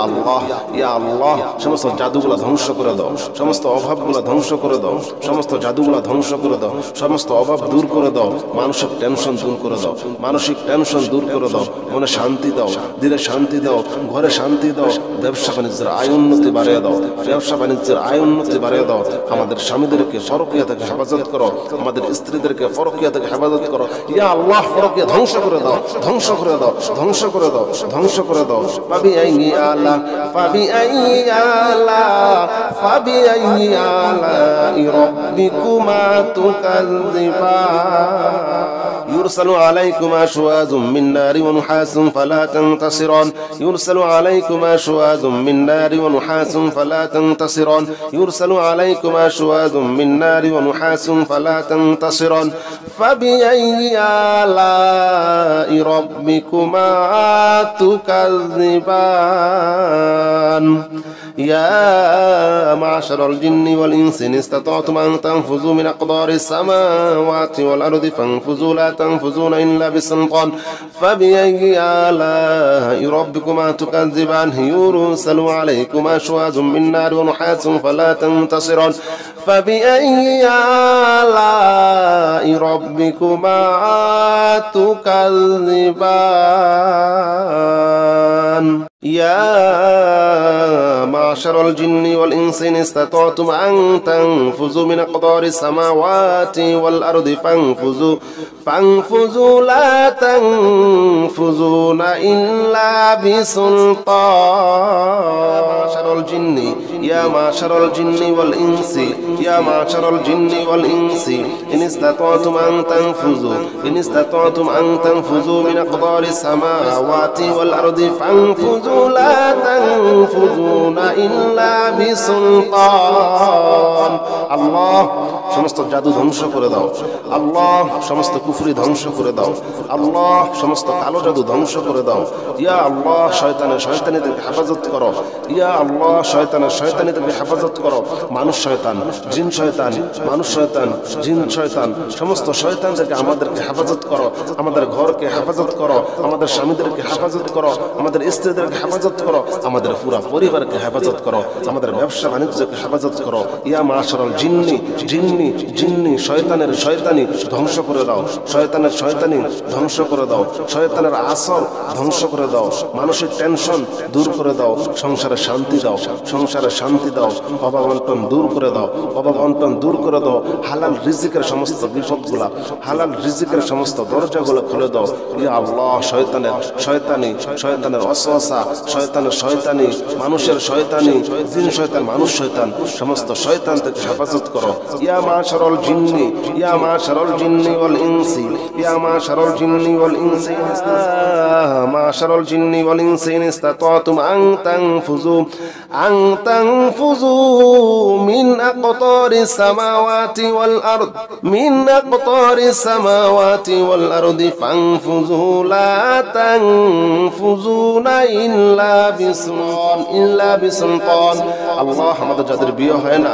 আল্লাহ সমস্ত জাদুগুলা ধ্বংস করে দাও। সমস্ত অভাবগুলা ধ্বংস করে দাও। সমস্ত জাদুগুলা ধ্বংস করে দাও। সমস্ত অভাব দূর করে দাও। মানসিক টেনশন দূর করে দাও। মানসিক টেনশন দূর করে দাও। মনে শান্তি দাও। দিলে শান্তি দাও। ঘরে শান্তি দাও। ব্যবসা বাণিজ্যের আয় উন্নতি বাড়িয়ে দাও। ব্যবসা বাণিজ্যের আয় উন্নতি বাড়িয়ে দাও। আমাদের স্বামীদেরকে পরকীয়া থেকে হেফাজত করো। আমাদের স্ত্রীদেরকে পরকীয়া থেকে হেফাজত করো। ইয়া আল্লাহ পরকীয়া ধ্বংস করে দাও। ধ্বংস করে দাও। ধ্বংস করে দাও। ধ্বংস করে দাও। ফাবিআইয়ি আলাই রাব্বিকুমা তুকাজ্জিবান। يرسل عليكما شواظ من نار ونحاس فلا تنتصران. يرسل عليكما شواظ من نار ونحاس فلا تنتصران. يرسل عليكما شواظ من نار ونحاس فلا تنتصران. فبأي آلاء ربكما تكذبان. يا معشر الجن والإنس إن استطعتم أن تنفذوا من أقطار السماوات والأرض فانفذوا لا تنفذون إلا بسلطان. فبأي آلاء ربكما تكذبان. يرسل عليكما شواظ من نار ونحاس فلا تنتصران. فبأي آلاء ربكما تكذبان. يا معشر الجن والإنس إن استطعتم أن تنفذوا من أقطار السماوات والأرض فانفذوا لا تنفذون إلا بسلطان. يا معشر الجن والإنس يا معشر الجن والإنس إن استطعتم أن تنفذوا من أقطار السماوات والأرض فانفذوا لا تنفذون إلا بسلطان. الله সমস্ত জাদু ধ্বংস করে দাও। আল্লাহ সমস্ত কুফরি ধ্বংস করে দাও। আল্লাহ সমস্ত কালো জাদু ধ্বংস করে দাও। ইয়া আল্লাহ শয়তানিদেরকে হেফাজত করো। ইয়া আল্লাহ শয়তানিদেরকে হেফাজত করো। মানুষ শয়তান, জিন শয়তান, মানুষ শয়তান, জিন শয়তান, সমস্ত শয়তানদেরকে আমাদেরকে হেফাজত করো। আমাদের ঘরকে হেফাজত করো, আমাদের স্বামীদেরকে হেফাজত করো, আমাদের স্ত্রীদেরকে হেফাজত করো, আমাদের পুরা পরিবারকে হেফাজত করো, আমাদের ব্যবসা বাণিজ্যকে হেফাজত করো। ইয়া মাশারাল জিন্নি শয়তানের শয়তানি ধ্বংস করে দাও। শয়তানের শয়তানি ধ্বংস করে দাও। শয়তানের আসর ধ্বংস করে দাও। মানসিক টেনশন দূর করে দাও। সংসারে শান্তি দাও। সংসারে শান্তি দাও। অভাব অনটন দূর করে দাও। অভাব অনটন দূর করে দাও। হালাল রিজিকের সমস্ত বিপদগুলা, হালাল রিজিকের সমস্ত দরজাগুলো খুলে দাও। ইয়া আল্লাহ শয়তানের ওয়াসওয়াসা, শয়তানের শয়তানি, মানুষের শয়তানি, জিন শয়তান, মানুষ শয়তান, সমস্ত শয়তান থেকে হেফাজত করো। ইয়া মাশারাল জিন্নি ওয়াল ইনসি ইয়া মাশারাল জিন্নি ওয়াল ইনসি মাশারাল জিন্নি ওয়াল ইনসি ইন ইসতাতাতুম আন তানফুযু মিন আকতারিস সামাওয়াতি ওয়াল আরদি ফানফুযু লা তানফুযুনা ইল্লা বিসুলতান। আল্লাহ আমাদের যাদের বিয়ে হয় না,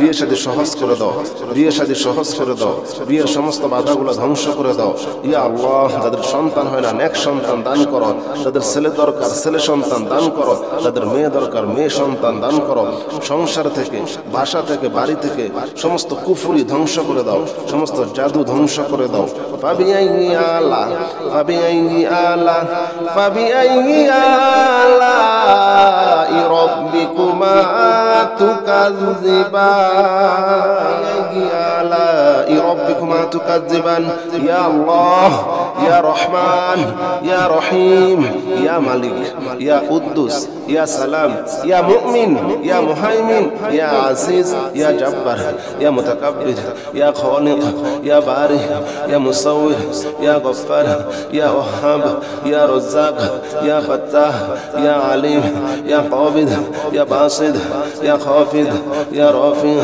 বিয়ে শাদী সহজ করে দাও। বিয়ে শাদী সহজ করে দাও। বিয়ের সমস্ত বাধাগুলো ধ্বংস করে দাও। ইয়া আল্লাহ যাদের সন্তান হয় না, নেক সন্তান দান করো। যাদের ছেলে দরকার ছেলে সন্তান দান করো। যাদের মেয়ে দরকার মেয়ে সন্তান দান করো। সংসার থেকে, বাসা থেকে, বাড়ি থেকে সমস্ত কুফরি ধ্বংস করে দাও। সমস্ত জাদু ধ্বংস করে দাও। ফাবিআইয়ি আলাই রাব্বিকুমা তুকাজ্জিবান। ইয়া আল্লাহ ইয়া রহমান ইয়া রহিম ইয়া মালিক ইয়া কুদ্দুস ইয়া সালাম ইয়া মুমিন ইয়া মুহাইমিন ইয়া আজিজ ইয়া জব্বার ইয়া মুতাকাব্বির ইয়া খালিক ইয়া বারি ইয়া মুসাউwir ইয়া গফফার ইয়া ওয়াহাব ইয়া রাজ্জাক ইয়া ফাত্তাহ ইয়া আলিম ইয়া কাবিদ ইয়া বাসিদ ইয়া খাফিদ ইয়া রাফি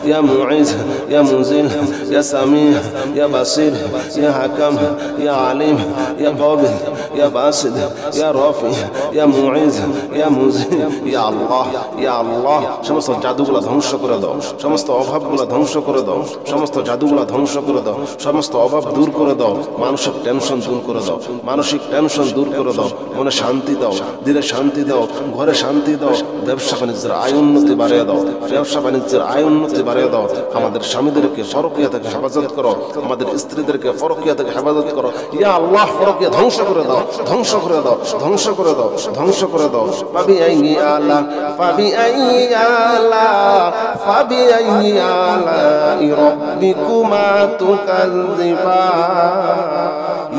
ইয়া মুইজ ইয়া মুনজিল ইয়া সামি ইয়া বাসির ইয়া হাকাম ইয়া আলিম ইয়া কাবিদ ইয়া বাসিদ ইয়া রাফি ইয়া মুইজ ইয়া মুনজিল ইয়া আল্লাহ সমস্ত জাদুগুলো ধ্বংস করে দাও। সমস্ত অভাবগুলো ধ্বংস করে দাও। সমস্ত জাদুগুলো ধ্বংস করে দাও। সমস্ত অভাব দূর করে দাও। মানসিক টেনশন দূর করে দাও। মানসিক টেনশন দূর করে দাও। মনে শান্তি দাও। দিলে শান্তি দাও। ঘরে শান্তি দাও। ব্যবসা বাণিজ্যের আয় উন্নতি বাড়িয়ে দাও। ব্যবসা বাণিজ্যের আয় উন্নতি বাড়িয়ে দাও। আমাদের স্বামীদেরকে পরকীয়া থেকে হেফাজত করো। আমাদের স্ত্রীদেরকে পরকীয়া থেকে হেফাজত করো। ইয়া আল্লাহ পরকীয়া ধ্বংস করে দাও। ধ্বংস করে দাও। ধ্বংস করে দাও। ধ্বংস করে দাও। ফাবিআইয়ি আলাই রাব্বিকুমা তুকাজ্জিবান।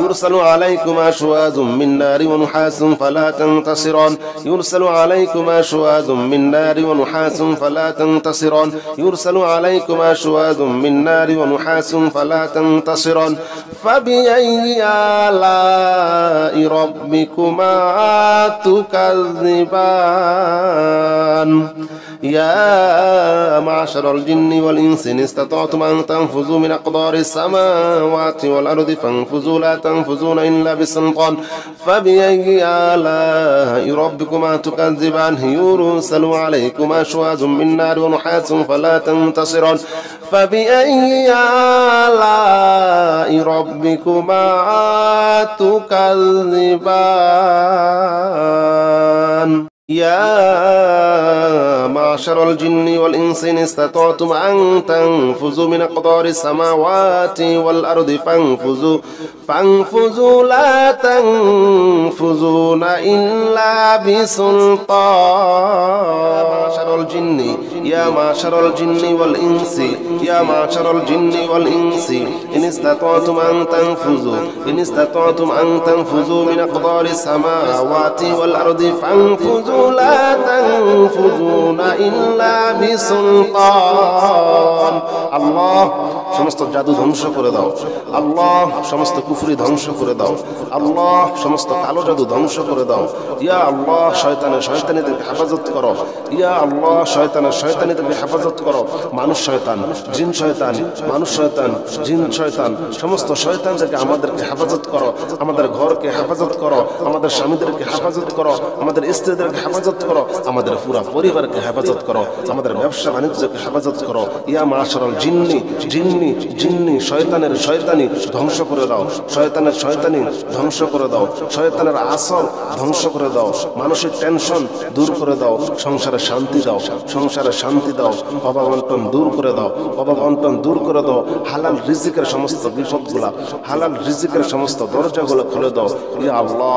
يرسل عليكما شواظ من نار ونحاس فلا تنتصران. يرسل عليكما شواظ من نار ونحاس فلا تنتصران. يرسل عليكما شواظ من نار ونحاس فلا تنتصران. فبأي آلاء ربكما تكذبان. يا معشر الجن والإنس إن استطعتم أن تنفذوا من أقطار السماوات والأرض فانفذوا لا تنفذون إلا بسلطان. فبأي آلاء ربكما تكذبان. يرسل عليكما شواظ من نار ونحاس فلا تنتصران. فبأي آلاء ربكما تكذبان. يا معشر الجن والإنس إن استطعتم أن تنفذوا من أقطار السماوات والأرض فانفذوا لا تنفذون إلا بسلطان. يا معشر الجن والإنس يا معشر الجن والإنس إن استطعتم أن تنفذوا من أقطار السماوات والأرض فانفذوا لا تنفذون إلا بسلطان. الله সমস্ত জাদু ধ্বংস করে দাও। আল্লাহ সমস্ত কুফরি ধ্বংস করে দাও। আল্লাহ সমস্ত কালো জাদু ধ্বংস করে দাও। ইয়া আল্লাহ শয়তানিদেরকে হেফাজত করো। ইয়া আল্লাহ শয়তানিদেরকে হেফাজত করো। মানুষ শয়তান, জিন শয়তান, মানুষ শয়তান, জিন শয়তান, সমস্ত শয়তানদেরকে আমাদেরকে হেফাজত করো। আমাদের ঘরকে হেফাজত করো, আমাদের স্বামীদেরকে হেফাজত করো, আমাদের স্ত্রীদেরকে হেফাজত করো, আমাদের পুরো পরিবারকে হেফাজত করো, আমাদের ব্যবসা বাণিজ্যকে হেফাজত করো। ইয়া মাশারাল জিন্নি শয়তানের শয়তানি ধ্বংস করে দাও। শয়তানের শয়তানি ধ্বংস করে দাও। শয়তানের আসর ধ্বংস করে দাও। মানসিক টেনশন দূর করে দাও। সংসারে শান্তি দাও। সংসারে শান্তি দাও। অভাব অনটন দূর করে দাও। অভাব অনটন দূর করে দাও। হালাল রিজিকের সমস্ত বিপদগুলা, হালাল রিজিকের সমস্ত দরজাগুলো খুলে দাও। ইয়া আল্লাহ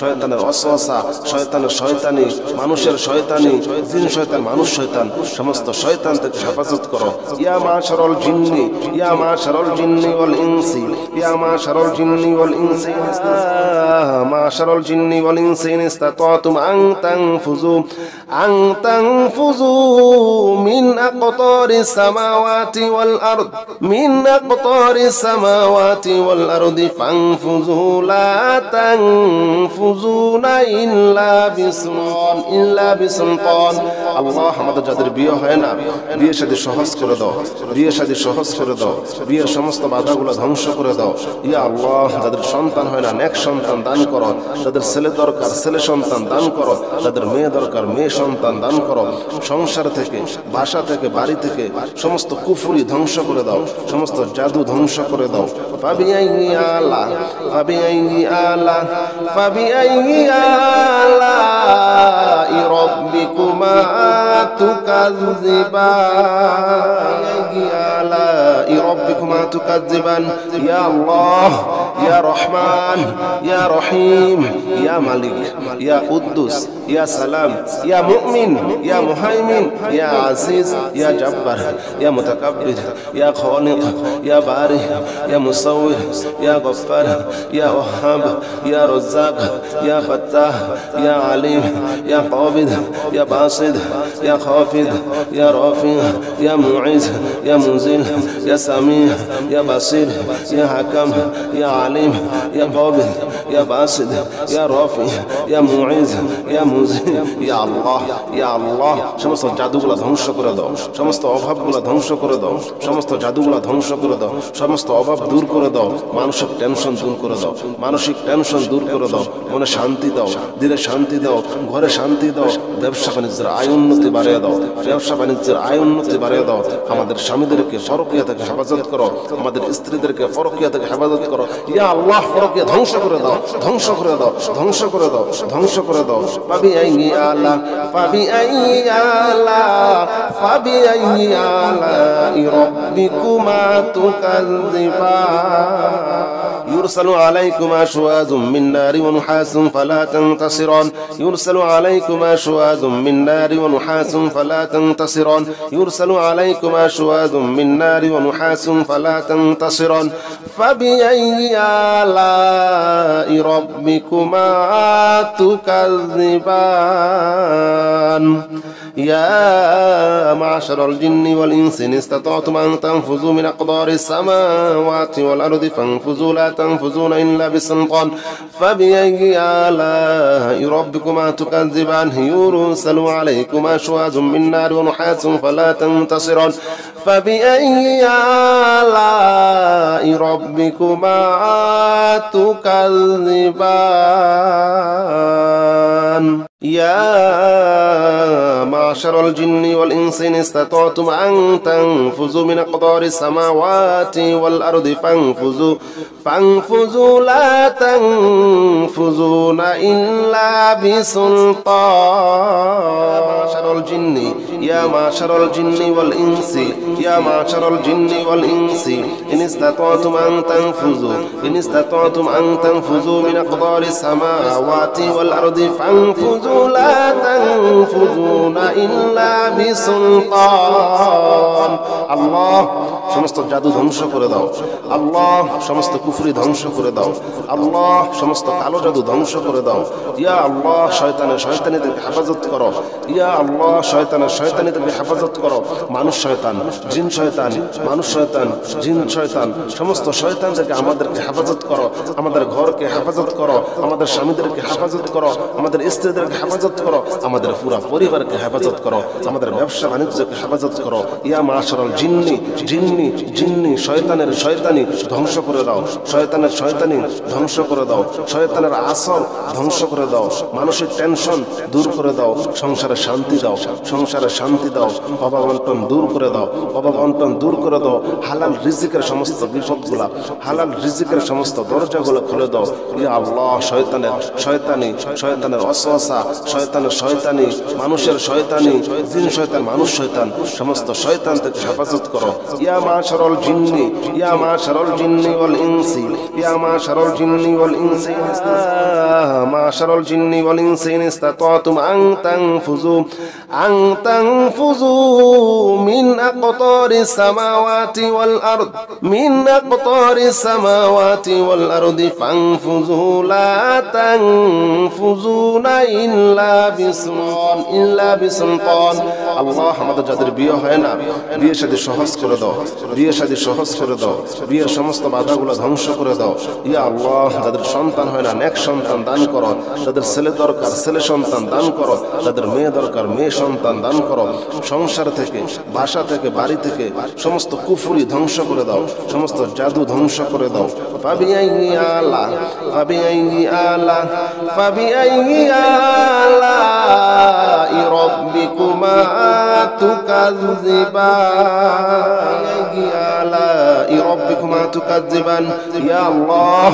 শয়তানের ওয়াসওয়াসা, শয়তানের শয়তানি, মানুষের শয়তানি, জিন শয়তান, মানুষ শয়তান, সমস্ত শয়তান থেকে হেফাজত করো। ইয়া মাশারাল জিন্নি ওয়াল ইনসি ইয়া মাশারাল জিন্নি ওয়াল ইনসি মাশারাল জিন্নি ওয়াল ইনসি ইন ইসতাতাতুম আন তানফুযু মিন আকতারিস সামাওয়াতি ওয়াল আরদ আরদি ফানফুযু লা তানফুযুনা ইল্লা বিসুলতান। আল্লাহ আমাদের যাদের বিয়ে হয় না, বিয়ে শাদী সহজ করে দাও। বিয়ে শাদী সহজ করে দাও। বিয়ের সমস্ত বাধাগুলো ধ্বংস করে দাও। ইয়া আল্লাহ যাদের সন্তান হয় না, নেক সন্তান দান করো। যাদের ছেলে দরকার ছেলে সন্তান দান করো। যাদের মেয়ে দরকার মেয়ে সন্তান দান করো। সংসার থেকে, বাসা থেকে, বাড়ি থেকে সমস্ত কুফরি ধ্বংস করে দাও। সমস্ত জাদু ধ্বংস করে দাও। ফাবিআইয়ি আলাই রাব্বিকুমা তুকাজ্জিবান। ইয়া আল্লাহ ইয়া রহমান ইয়া রহিম ইয়া মালিক ইয়া কুদ্দুস ইয়া সালাম ইয়া মুমিন ইয়া মুহাইমিন ইয়া আজিজ ইয়া জব্বার ইয়া মুতাকাব্বির ইয়া খালিক ইয়া বারি ইয়া মুসাউwir ইয়া গফফার ইয়া ওয়াহাব ইয়া রাজ্জাক ইয়া ফাত্তাহ ইয়া আলিম ইয়া কাবিদ ইয়া বাসিদ ইয়া খাফিদ ইয়া রাফি ইয়া মুইজ ইয়া মুনজিল ইয়া সামি ইয়া বাসির ইয়া হাকাম ইয়া আলিম ইয়া কাবিদ ইয়া বাসিদ ইয়া রাফি ইয়া মুইজ ইয়া মুনজিল। ইয়া আল্লাহ সমস্ত জাদুগুলা ধ্বংস করে দাও। সমস্ত অভাবগুলা ধ্বংস করে দাও। সমস্ত জাদুগুলা ধ্বংস করে দাও। সমস্ত অভাব দূর করে দাও। মানসিক টেনশন দূর করে দাও। মানসিক টেনশন দূর করে দাও। মনে শান্তি দাও, দিলে শান্তি দাও, ঘরে শান্তি দাও। ব্যবসা বাণিজ্যের আয় উন্নতি বাড়িয়ে দাও। ব্যবসা বাণিজ্যের আয় উন্নতি বাড়িয়ে দাও। আমাদের স্বামীদেরকে পরকীয়া থেকে হেফাজত করো। আমাদের স্ত্রীদেরকে পরকীয়া থেকে হেফাজত করো। ইয়া আল্লাহ পরকীয়া ধ্বংস করে দাও, ধ্বংস করে দাও, ধ্বংস করে দাও, ধ্বংস করে দাও। ফাবিআইয়ি আলাই রাব্বিকুমা তুকাজ্জিবান। يرسل عليكما شواظ من نار ونحاس فلا تنتصران. يرسل عليكما شواظ من نار ونحاس فلا تنتصران. يرسل عليكما شواظ من نار ونحاس فلا تنتصران. فبأي آلاء ربكما تكذبان. يا معشر الجن والإنس إن استطعتم أن تنفذوا من أقطار السماوات والأرض فانفذوا لا تنفذون إلا بسلطان. فبأي آلاء ربكما تكذبان. يرسل عليكما شواظ من نار ونحاس فلا تنتصران. فبأي آلاء ربكما تكذبان. يا معشر الجن والإنس إن استطعتم أن تنفذوا من أقطار السماوات والأرض فانفذوا لا تنفذون إلا بسلطان. يا معشر الجن والإنس يا معشر الجن والإنس إن استطعتم أن تنفذوا من أقطار السماوات والأرض فانفذوا لا تنفذون إلا بسلطان. الله সমস্ত জাদু ধ্বংস করে দাও। আল্লাহ সমস্ত কুফরি ধ্বংস করে দাও। আল্লাহ সমস্ত কালো জাদু ধ্বংস করে দাও। ইয়া আল্লাহ শয়তানিদেরকে হেফাজত করো। ইয়া আল্লাহ শয়তানিদেরকে হেফাজত করো। মানুষ শয়তান, জিন শয়তান, মানুষ শয়তান, জিন শয়তান, সমস্ত শয়তানদেরকে আমাদেরকে হেফাজত করো। আমাদের ঘরকে হেফাজত করো, আমাদের স্বামীদেরকে হেফাজত করো, আমাদের স্ত্রীদেরকে হেফাজত করো, আমাদের পুরা পরিবারকে হেফাজত করো, আমাদের ব্যবসা বাণিজ্যকে হেফাজত করো। ইয়া মাশারাল জিন্নি শয়তানের শয়তানি ধ্বংস করে দাও। শয়তানের শয়তানি ধ্বংস করে দাও। শয়তানের আসর ধ্বংস করে দাও। মানসিক টেনশন দূর করে দাও। সংসারে শান্তি দাও। সংসারে শান্তি দাও। অভাব অনটন দূর করে দাও। অভাব অনটন দূর করে দাও। হালাল রিজিকের সমস্ত বিপদগুলা, হালাল রিজিকের সমস্ত দরজাগুলো খুলে দাও। ইয়া আল্লাহ শয়তানের ওয়াসওয়াসা, শয়তানের শয়তানি, মানুষের শয়তানি, জিন শয়তান, মানুষ শয়তান, সমস্ত শয়তান থেকে হেফাজত করো। ইয়া মাশারাল জিন্নি ওয়াল ইনসি ইয়া মাশারাল জিন্নি ওয়াল ইনসি মাশারাল জিন্নি ওয়াল ইনসি ইন ইসতাতাতুম আন তানফুযু মিন আকতারিস সামাওয়াতি ওয়াল আরদি ফানফুযু লা তানফুযুনা ইল্লা বিসুলতান। আল্লাহ আমাদের যাদের বিয়ে হয় না, বিয়ে শাদী সহজ করে দাও। বিয়ে শাদী সহজ করে দাও। বিয়ের সমস্ত বাধাগুলো ধ্বংস করে দাও। ইয়া আল্লাহ যাদের সন্তান হয় না, নেক সন্তান দান করো। যাদের ছেলে দরকার ছেলে সন্তান দান করো। যাদের মেয়ে দরকার মেয়ে সন্তান দান করো। সংসার থেকে, বাসা থেকে, বাড়ি থেকে সমস্ত কুফরি ধ্বংস করে দাও। সমস্ত জাদু ধ্বংস করে দাও। ফাবিআইয়ি আলাই রাব্বিকুমা তুকাজ্জিবান। ইয়া আল্লাহ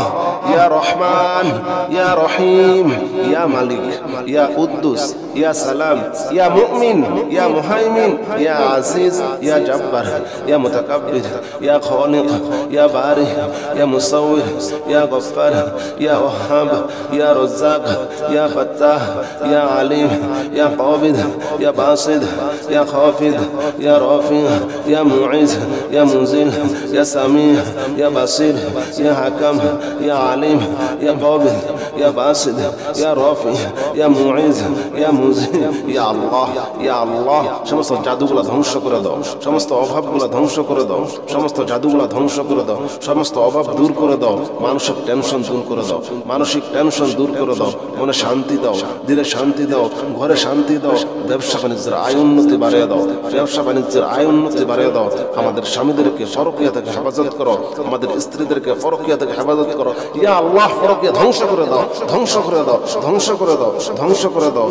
ইয়া রহমান ইয়া রহিম ইয়া মালিক ইয়া কুদ্দুস ইয়া সালাম ইয়া মুমিন ইয়া মুহাইমিন ইয়া আজিজ ইয়া জব্বার ইয়া মুতাকাব্বির ইয়া খালিক ইয়া বারি ইয়া মুসাউwir ইয়া গফফার ইয়া ওয়াহাব ইয়া রাজ্জাক ইয়া ফাত্তাহ ইয়া আলিম ইয়া কাবিদ ইয়া বাসিদ ইয়া খাফিদ ইয়া রাফি ইয়া মুইজ ইয়া মুজিল ইয়া সামি ইয়া বাসির ইয়া হাকাম ইয়া আলিম ইয়া কাবিদ ইয়া বাসিদ ইয়া রাফি ইয়া মুইজ ইয়া মুজিল। ইয়া আল্লাহ সমস্ত জাদুগুলা ধ্বংস করে দাও। সমস্ত অভাবগুলা ধ্বংস করে দাও। সমস্ত জাদুগুলা ধ্বংস করে দাও। সমস্ত অভাব দূর করে দাও। মানসিক টেনশন দূর করে দাও। মানসিক টেনশন দূর করে দাও। মনে শান্তি দাও। দিলে শান্তি দাও। ঘরে শান্তি দাও। ব্যবসা বাণিজ্যের আয় উন্নতি বাড়িয়ে দাও। ব্যবসা বাণিজ্যের আয় উন্নতি বাড়িয়ে দাও। আমাদের স্বামীদেরকে পরকীয়া থেকে হেফাজত করো। আমাদের স্ত্রীদেরকে পরকীয়া থেকে হেফাজত করো। ইয়া আল্লাহ পরকীয়া ধ্বংস করে দাও। ধ্বংস করে দাও। ধ্বংস করে দাও। ধ্বংস করে দাও।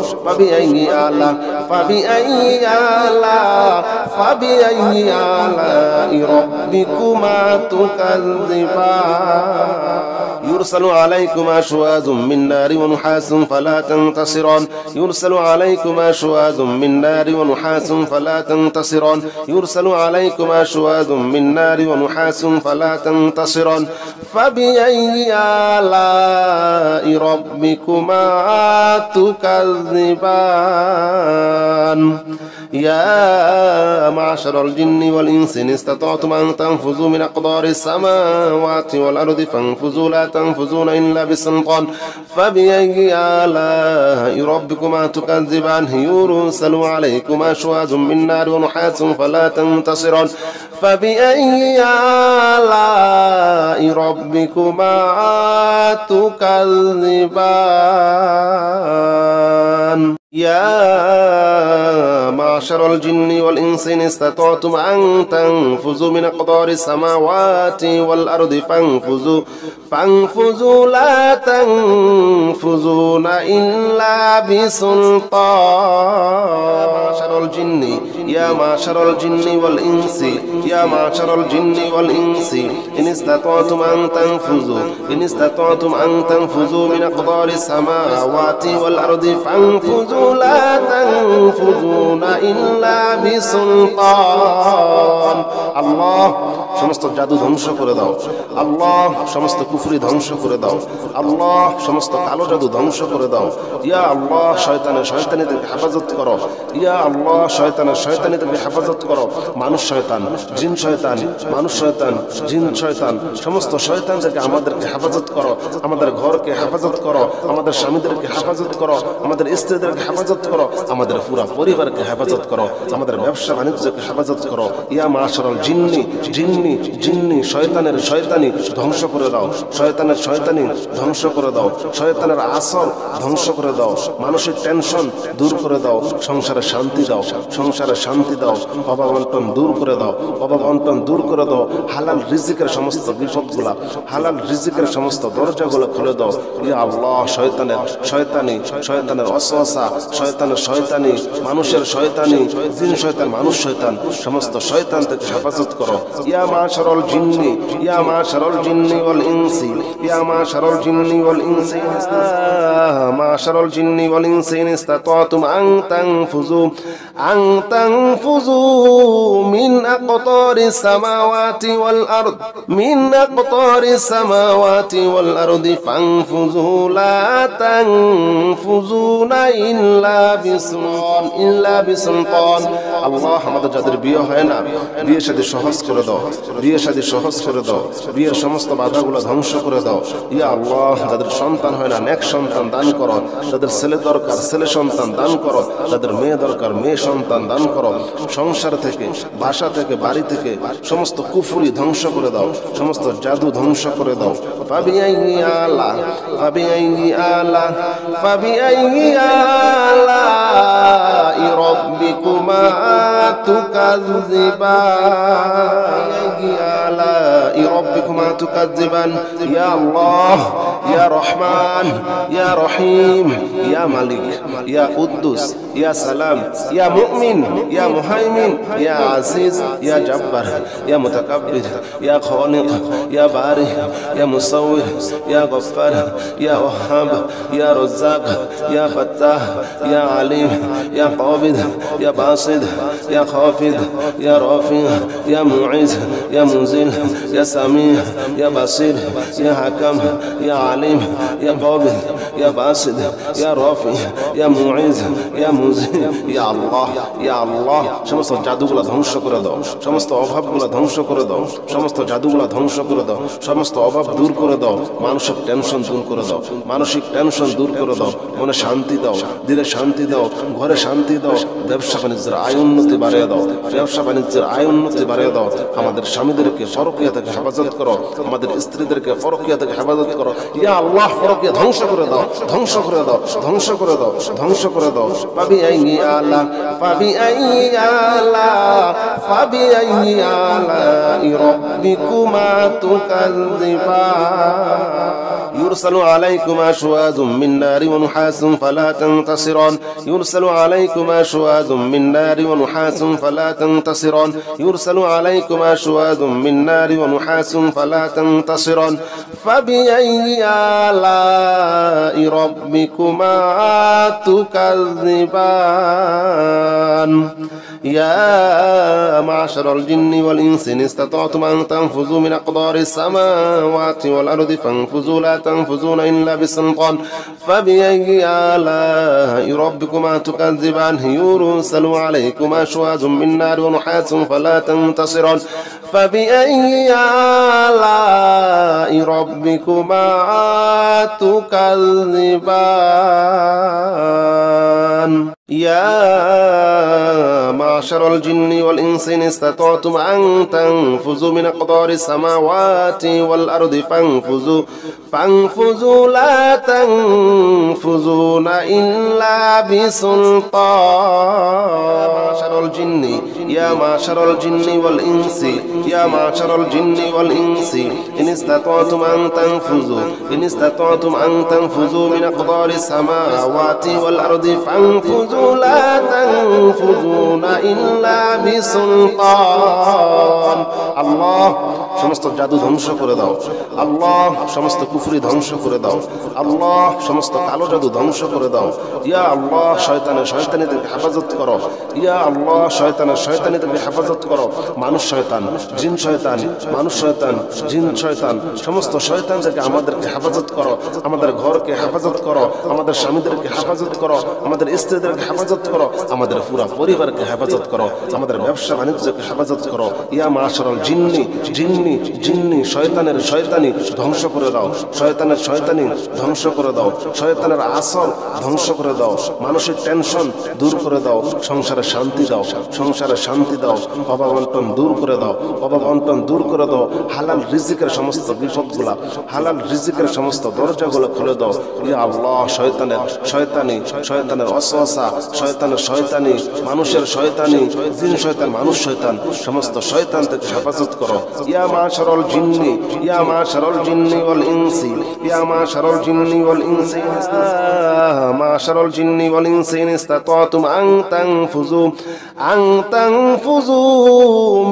ফাবিআইয়ি আলাই রাব্বিকুমা তুকাজ্জিবান। يرسل عليكما شواظ من نار ونحاس فلا تنتصران. يرسل عليكما شواظ من نار ونحاس فلا تنتصران. يرسل عليكما شواظ من نار ونحاس فلا تنتصران. فبأي آلاء ربكما تكذبان. يا معشر الجن والإنس إن استطعتم أن تنفذوا من أقطار السماوات والأرض فانفذوا لا تنفذون إلا بسلطان. فبأي آلاء ربكما تكذبان. يرسل عليكما شواظ من نار ونحاس فلا تنتصران. فبأي آلاء ربكما تكذبان. يا معشر الجن والإنس إن استطعتم أن تنفذوا من أقطار السماوات والأرض فانفذوا لا تنفذون إلا بسلطان. يا معشر الجن والإنس يا معشر الجن والإنس إن استطعتم أن تنفذوا من أقطار السماوات والأرض فانفذوا لا تنفذون إلا بسلطان. الله সমস্ত জাদু ধ্বংস করে দাও। আল্লাহ সমস্ত কুফরি ধ্বংস করে দাও। আল্লাহ সমস্ত কালো জাদু ধ্বংস করে দাও। ইয়া আল্লাহ শয়তানিদেরকে হেফাজত করো। ইয়া আল্লাহ শয়তানিদেরকে হেফাজত করো। মানুষ শয়তান, জিন শয়তান, মানুষ শয়তান, জিন শয়তান, সমস্ত শয়তানদেরকে আমাদেরকে হেফাজত করো। আমাদের ঘরকে হেফাজত করো, আমাদের স্বামীদেরকে হেফাজত করো, আমাদের স্ত্রীদেরকে হেফাজত করো, আমাদের পুরা পরিবারকে হেফাজত করো, আমাদের ব্যবসা বাণিজ্যকে হেফাজত করো। ইয়া মাশারাল জিন্নি শয়তানের শয়তানি ধ্বংস করে দাও। শয়তানের শয়তানি ধ্বংস করে দাও। শয়তানের আসর ধ্বংস করে দাও। মানসিক টেনশন দূর করে দাও। সংসারে শান্তি দাও। সংসারে শান্তি দাও। অভাব অনটন দূর করে দাও। অভাব অনটন দূর করে দাও। হালাল রিজিকের সমস্ত বিপদগুলা, হালাল রিজিকের সমস্ত দরজাগুলো খুলে দাও। ইয়া আল্লাহ শয়তানের ওয়াসওয়াসা, শয়তানের শয়তানি, মানুষের শয়তানি, জিন শয়তান, মানুষ শয়তান, সমস্ত শয়তান থেকে হেফাজত করো। ইয়া মাশারাল জিন্নি ওয়াল ইনসি ইয়া মাশারাল জিন্নি ওয়াল ইনসি মাশারাল জিন্নি ওয়াল ইনসি ইন ইসতাতাতুম আন তানফুযু মিন আকতারিস সামাওয়াতি ওয়াল আরদি ফানফুযু লা তানফুযুনা ইল্লা বিসুলতান। আল্লাহ আমাদের যাদের বিয়ে হয় না, বিয়ে শাদী সহজ করে দাও। বিয়ে শাদী সহজ করে দাও। বিয়ের সমস্ত বাধাগুলো ধ্বংস করে দাও। ইয়া আল্লাহ যাদের সন্তান হয় না, নেক সন্তান দান করো। যাদের ছেলে দরকার, ছেলে সন্তান দান করো। যাদের মেয়ে দরকার, মেয়ে সন্তান দান করো। সংসার থেকে, বাসা থেকে, বাড়ি থেকে সমস্ত কুফরি ধ্বংস করে দাও। সমস্ত জাদু ধ্বংস করে দাও। ফাবিআইয়ি আলাই রাব্বিকুমা তুকাজ্জিবান। ইয়া আল্লাহ, ইয়া রহমান, ইয়া রহিম, ইয়া মালিক, ইয়া কুদ্দুস, ইয়া সালাম, ইয়া মুমিন, ইয়া মুহাইমিন, ইয়া আজিজ, ইয়া জব্বার, ইয়া মুতাকাব্বির, ইয়া খালিক, ইয়া বারি, ইয়া মুসাউwwir, ইয়া গফফার, ইয়া ওয়াহাব, ইয়া রাজ্জাক, ইয়া ফাত্তাহ, ইয়া আলিম, ইয়া কাবিদ, ইয়া বাসিদ, ইয়া খাফিদ, ইয়া রাফি, ইয়া মুঈজ, ইয়া মুনজিল, ইয়া সামি, ইয়া বাসির, ইয়া হাকাম, ইয়া আলিম, ইয়া কাবিদ, ইয়া বাসিদ, ইয়া রাফি, ইয়া মুঈজ, ইয়া মুনজিল। ইয়া আল্লাহ, ইয়া আল্লাহ সমস্ত জাদুগুলো ধ্বংস করে দাও। সমস্ত অভাবগুলো ধ্বংস করে দাও। সমস্ত জাদুগুলো ধ্বংস করে দাও। সমস্ত অভাব দূর করে দাও। মানসিক টেনশন দূর করে দাও। মানসিক টেনশন দূর করে দাও। মনে শান্তি দাও, দিলে শান্তি দাও, ঘরে শান্তি দাও। ব্যবসা বাণিজ্যের আয় উন্নতি বাড়িয়ে দাও। ব্যবসা বাণিজ্যের আয় উন্নতি বাড়িয়ে দাও। আমাদের স্বামীদেরকে পরকীয়া থেকে হেফাজত করো। আমাদের স্ত্রীদেরকে পরকীয়া থেকে হেফাজত করো। ইয়া আল্লাহ পরকীয়া ধ্বংস করে দাও, ধ্বংস করে দাও, ধ্বংস করে দাও, ধ্বংস করে দাও। ফাবিআইয়ি আলাই রাব্বিকুমা তুকাজ্জিবান। يرسل عليكما شواظ من نار ونحاس فلا تنتصران. يرسل عليكما شواظ من نار ونحاس فلا تنتصران. يرسل عليكما شواظ من نار ونحاس فلا تنتصران. فبأي آلاء ربكما تكذبان. يا معشر الجن والإنس إن استطعتم أن تنفذوا من أقطار السماوات والأرض فانفذوا لا تنفذون إلا بسلطان. فبأي آلاء ربكما تكذبان. يرسل عليكما شواظ من نار ونحاس فلا تنتصران. فبأي آلاء ربكما تكذبان. يا معشر الجن والإنس إن استطعتم أن تنفذوا من أقطار السماوات والأرض فانفذوا لا تنفذون إلا بسلطان. يا معشر الجن والإنس يا معشر الجن والإنس إن استطعتم أن تنفذوا من أقطار السماوات والأرض فانفذوا لا تنفذون إلا بسلطان. الله সমস্ত জাদু ধ্বংস করে দাও, আল্লাহ সমস্ত কুফরি ধ্বংস করে দাও, আল্লাহ সমস্ত কালো জাদু ধ্বংস করে দাও। ইয়া আল্লাহ শয়তানিদেরকে হেফাজত করো, ইয়া আল্লাহ শয়তানিদেরকে হেফাজত করো। মানুষ শয়তান, জিন শয়তান, মানুষ শয়তান, জিন শয়তান, সমস্ত শয়তানদেরকে আমাদেরকে হেফাজত করো, আমাদের ঘরকে হেফাজত করো, আমাদের স্বামীদেরকে হেফাজত করো, আমাদের স্ত্রীদেরকে হেফাজত করো, আমাদের পুরা পরিবারকে হেফাজত করো, আমাদের ব্যবসা বাণিজ্যকে হেফাজত করো। ইয়া মাশারাল জিন্নি শয়তানি ধ্বংস করে দাও, শয়তানি ধ্বংস করে দাও, শয়তানের আসর ধ্বংস করে দাও, মানসিক টেনশন দূর করে দাও, সংসারে শান্তি দাও, অভাব অনটন দূর করে দাও, হালাল রিজিকের সমস্ত বিপদগুলা, হালাল রিজিকের সমস্ত দরজাগুলো খুলে দাও। ইয়া আল্লাহ শয়তানের ওয়াসওয়াসা, শয়তানি, মানুষের শয়তানি, জিন শয়তান, মানুষ শয়তান, সমস্ত শয়তান থেকে হেফাজত করো। ইয়া মাশারাল জিন্নি ওয়াল ইনসি ইন ইসতাতাতুম আন তানফুযু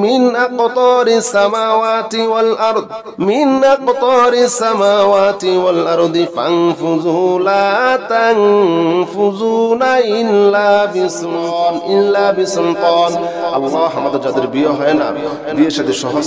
মিন আকতারিস সামাওয়াতি ওয়াল আরদি ফানফুযু লা তানফুযুনা ইল্লা বিসুলতান। আল্লাহ আমাদের যাদের বিয়ে হয় না, বিয়ে শাদী সহজ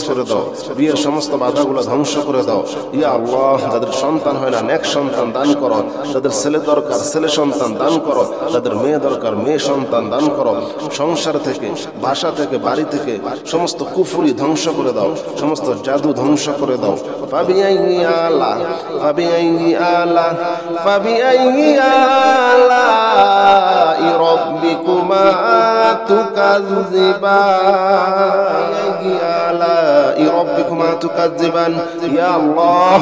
করে দাও, বিয়ের সমস্ত বাধাগুলো ধ্বংস করে দাও। ইয়া আল্লাহ যাদের সন্তান হয় না, নেক সন্তান দান করো, যাদের ছেলে দরকার ছেলে সন্তান দান করো, যাদের মেয়ে দরকার মেয়ে সন্তান দান করো। সংসার থেকে, বাসা থেকে, বাড়ি থেকে সমস্ত কুফরি ধ্বংস করে দাও, সমস্ত জাদু ধ্বংস করে দাও। ফাবিআইয়ি আলাই রাব্বিকুমা তুকাজ্জিবান। ইয়া আল্লাহ,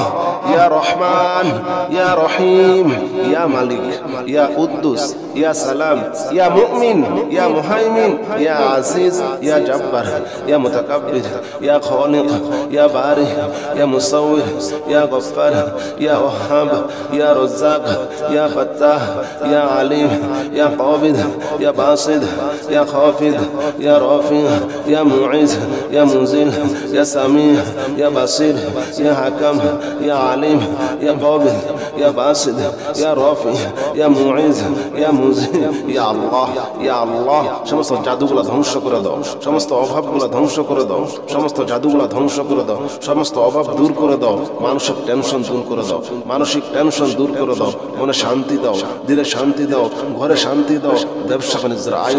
ইয়া রহমান, ইয়া রহিম, ইয়া মালিক, ইয়া কুদ্দুস, ইয়া সালাম, ইয়া মুমিন, ইয়া মুহাইমিন, ইয়া আজিজ, ইয়া জব্বার, ইয়া মুতাকাব্বির, ইয়া খালিক, ইয়া বারি, ইয়া মুসাউওয়ির, ইয়া গফফার, ইয়া ওয়াহাব, ইয়া রাজ্জাক, ইয়া ফাত্তাহ, ইয়া আলিম, ইয়া কাবিদ, ইয়া বাসিদ, ইয়া খাফিদ, ইয়া রাফি, ইয়া মুঈজ, ইয়া মুনজিল, ইয়া সামি, ইয়া বাসির, ইয়া হাকাম, ইয়া আলিম, ইয়া কাবিদ, ইয়া বাসিদ, ইয়া রাফি, ইয়া মুঈজ, ইয়া মুনজিল। ইয়া আল্লাহ সমস্ত জাদুগুলা ধ্বংস করে দাও, সমস্ত অভাবগুলা ধ্বংস করে দাও, সমস্ত জাদুগুলা ধ্বংস করে দাও, সমস্ত অভাব দূর করে দাও, মানসিক টেনশন দূর করে দাও, মনে শান্তি দাও, দিলে শান্তি দাও, ঘরে শান্তি দাও, ব্যবসা বাণিজ্যের আয়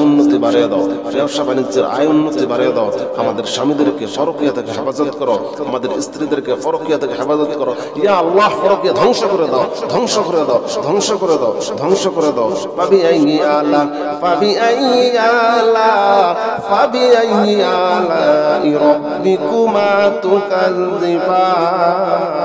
উন্নতি বাড়িয়ে দাও, আমাদের স্বামীদেরকে পরকীয়া থেকে হেফাজত করো, আমাদের স্ত্রীদেরকে পরকীয়া থেকে হেফাজত করো। ইয়া আল্লাহ পরকীয়া ধ্বংস করে দাও। ফাবিআইয়ি আলাই রাব্বিকুমা তুকাজ্জিবান।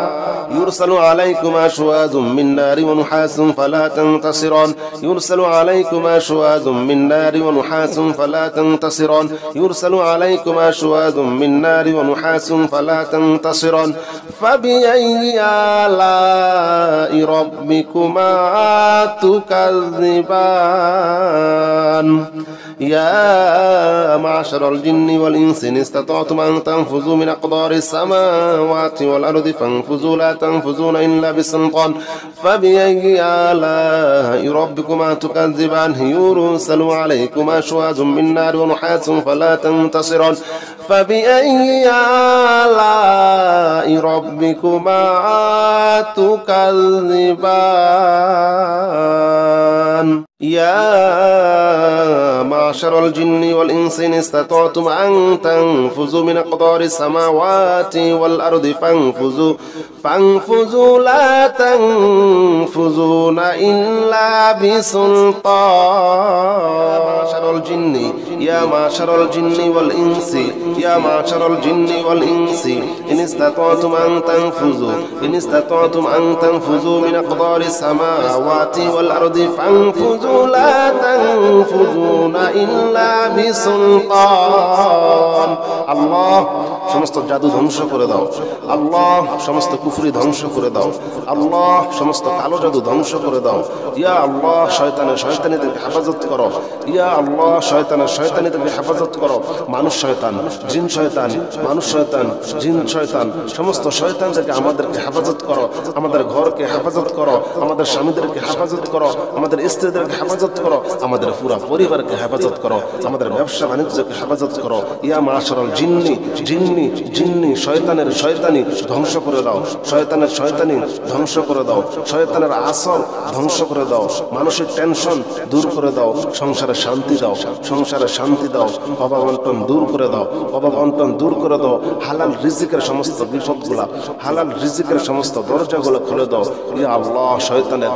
يرسل عليكما شواظ من نار ونحاس فلا تنتصران. يرسل عليكما شواظ من نار ونحاس فلا تنتصران. يرسل عليكما شواظ من نار ونحاس فلا تنتصران. فبأي آلاء ربكما تكذبان. يا معشر الجن والإنس إن استطعتم أن تنفذوا من أقطار السماوات والأرض فانفذوا لا تنفذون إلا بسلطان. فبأي آلاء ربكما تكذبان. يرسل عليكما شواظ من نار ونحاس فلا تنتصران. فبأي آلاء ربكما تكذبان. يا معشر الجن والإنس إن استطعتم أن تنفذوا من أقطار السماوات والأرض فانفذوا لا تنفذون إلا بسلطان. يا معشر الجن والإنس يا معشر الجن والإنس إن استطعتم أن تنفذوا من أقطار السماوات والأرض فانفذوا لا تنفذون إلا بسلطان. আল্লাহ সমস্ত জাদু ধ্বংস করে দাও, আল্লাহ সমস্ত কুফরি ধ্বংস করে দাও, আল্লাহ সমস্ত কালো জাদু ধ্বংস করে দাও। ইয়া আল্লাহ শয়তানিদেরকে হেফাজত করো, ইয়া আল্লাহ শয়তানিদেরকে হেফাজত করো। মানুষ শয়তান, জিন শয়তান, মানুষ শয়তান, জিন শয়তান, সমস্ত শয়তানদেরকে আমাদেরকে হেফাজত করো, আমাদের ঘরকে হেফাজত করো, আমাদের স্বামীদেরকে হেফাজত করো, আমাদের স্ত্রীদেরকে হেফাজত করো, আমাদের পুরো পরিবারকে হেফাজত করো, আমাদের ব্যবসা বাণিজ্যকে হেফাজত করো। ইয়া মাশারাল জিন্নি জিন্নি জিন্নি শয়তানের শয়তানি ধ্বংস করে দাও, শয়তানের শয়তানি ধ্বংস করে দাও, শয়তানের আসর ধ্বংস করে দাও, মানসিক টেনশন দূর করে দাও, সংসারে শান্তি দাও, সংসারে শান্তি দাও, অভাব অনটন দূর করে দাও, অভাব অনটন দূর করে দাও। হালাল রিজিকের সমস্ত বিপদগুলা, হালাল রিজিকের সমস্ত দরজাগুলো খুলে দাও। ইয়া আল্লাহ শয়তানের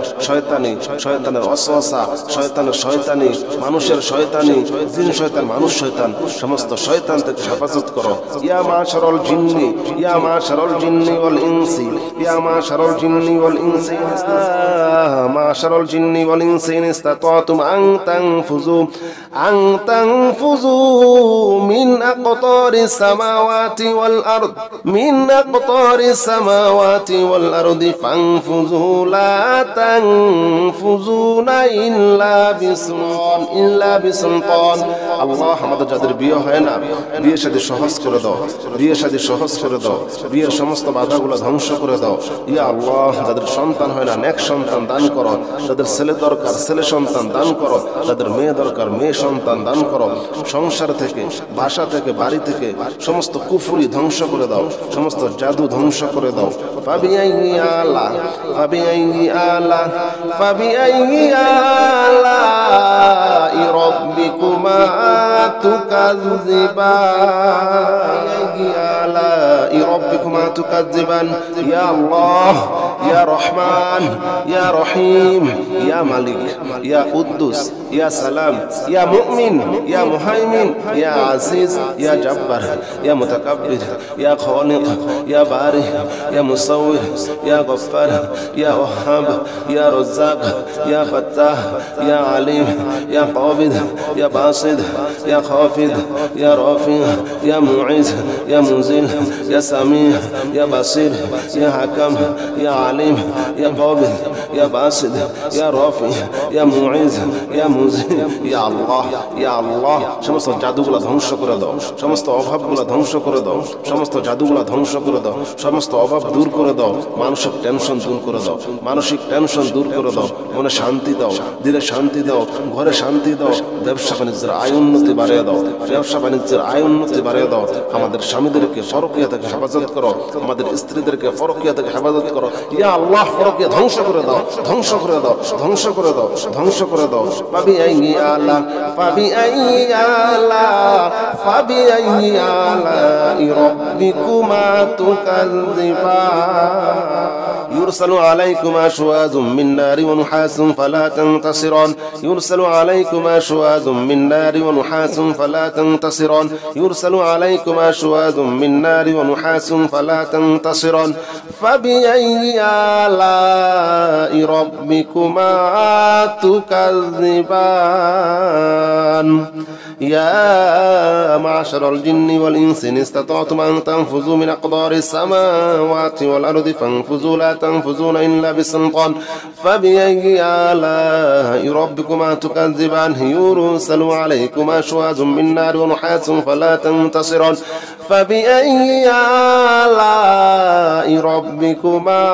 ওয়াসওয়াসা, শয়তানের শয়তানি, মানুষের শয়তানি, জিন শয়তান, মানুষ শয়তান, সমস্ত শয়তান থেকে হেফাজত করো। ইয়া মাশারাল জিন্নি ইয়া মাশারাল জিন্নি ওয়াল ইনসি ইয়া মাশারাল জিন্নি ওয়াল ইনসি মাশারাল জিন্নি ওয়াল ইনসি ইন ইসতাতাতুম আন তানফুযু মিন আকতারিস সামাওয়াতি ওয়াল আরদ ওয়াল আরদি ফানফুযু লা তানফুযুনা ইল্লা বিসুলতান। আল্লাহ আমাদের যাদের বিয়ে হয় না, বিয়ে শাদী সহজ করে দাও, বিয়ে শাদী সহজ করে দাও, বিয়ের সমস্ত বাধাগুলো ধ্বংস করে দাও। ইয়া আল্লাহ যাদের সন্তান হয় না, নেক সন্তান দান করো, যাদের ছেলে দরকার ছেলে সন্তান দান করো, যাদের মেয়ে দরকার মেয়ে সন্তান দান করো। সংসার থেকে, বাসা থেকে, বাড়ি থেকে সমস্ত কুফরি ধ্বংস করে দাও, সমস্ত জাদু ধ্বংস করে দাও। ফাবিআইয়ি আলাই রাব্বিকুমা তুকাজ্জিবান। ইয়া আল্লাহ ইয়া রহমান ইয়া রহিম ইয়া মালিক ইয়া কুদ্দুস ইয়া সালাম ইয়া মুমিন ইয়া মুহাইমিন ইয়া আজিজ ইয়া জব্বার ইয়া মুতাকাব্বির ইয়া খালিক ইয়া বারি ইয়া মুসাউwir ইয়া গফফার ইয়া ওয়াহাব ইয়া রাজ্জাক ইয়া ফাত্তাহ ইয়া আলিম ইয়া কাবিদ ইয়া বাসিদ ইয়া খাফিদ ইয়া রাফি ইয়া মুঈজ ইয়া মুনজিল ইয়া সামি ইয়া বাসির ইয়া হাকাম ইয়া আলিম ইয়া কাবিদ ইয়া বাসিদ ইয়া রাফি ইয়া মুঈজ ইয়া মুনজিল। ইয়া আল্লাহ ইয়া আল্লাহ সমস্ত জাদুগুলো ধ্বংস করে দাও, সমস্ত অভাবগুলো ধ্বংস করে দাও, সমস্ত জাদুগুলো ধ্বংস করে দাও, সমস্ত অভাব দূর করে দাও, মানসিক টেনশন দূর করে দাও, মানসিক টেনশন দূর করে দাও, মনে শান্তি দাও, দিলে শান্তি দাও, ঘরে শান্তি দাও, ব্যবসা বাণিজ্যের আয় উন্নতি বাড়িয়ে দাও, ব্যবসা বাণিজ্যের আয় উন্নতি বাড়িয়ে দাও। আমাদের স্বামীদেরকে পরকীয়া থেকে হেফাজত করো, আমাদের স্ত্রীদেরকে পরকীয়া থেকে হেফাজত করো। ইয়া আল্লাহ পরকীয়া ধ্বংস করে দাও, ধ্বংস করে দাও, ধ্বংস করে দাও, ধ্বংস করে দাও। ফাবিআইয়ি আলাই রাব্বিকুমা তুকাজ্জিবান। يرسل عليكما شواظ من نار ونحاس فلا تنتصران يرسل عليكما شواظ من نار ونحاس فلا تنتصران يرسل عليكما شواظ من نار ونحاس فلا تنتصران فبأي آلاء ربكما تكذبان يا معشر الجن والإنس إن استطعتم أن تنفذوا من أقطار السماوات والأرض فانفذوا لا تنفذون إلا بسلطان فبأي آلاء ربكما تكذبان يرسل عليكما شواظ من نار ونحاس فلا تنتصران فبأي آلاء ربكما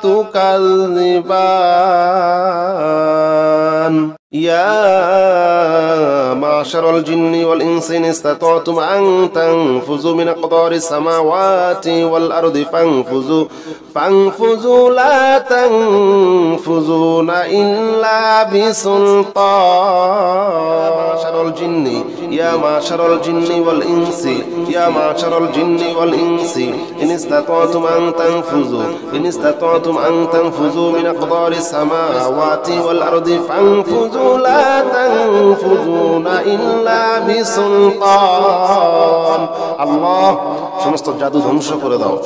تكذبان. يا معشر الجن والإنس إن استطعتم أن تنفذوا من أقطار السماوات والأرض فانفذوا لا تنفذون إلا بسلطان. يا معشر الجن والإنس يا معشر الجن والإنس إن استطعتم أن تنفذوا من أقطار السماوات والأرض فانفذوا لا تنفذون إلا بسلطان. الله সমস্ত জাদু ধ্বংস করে দাও।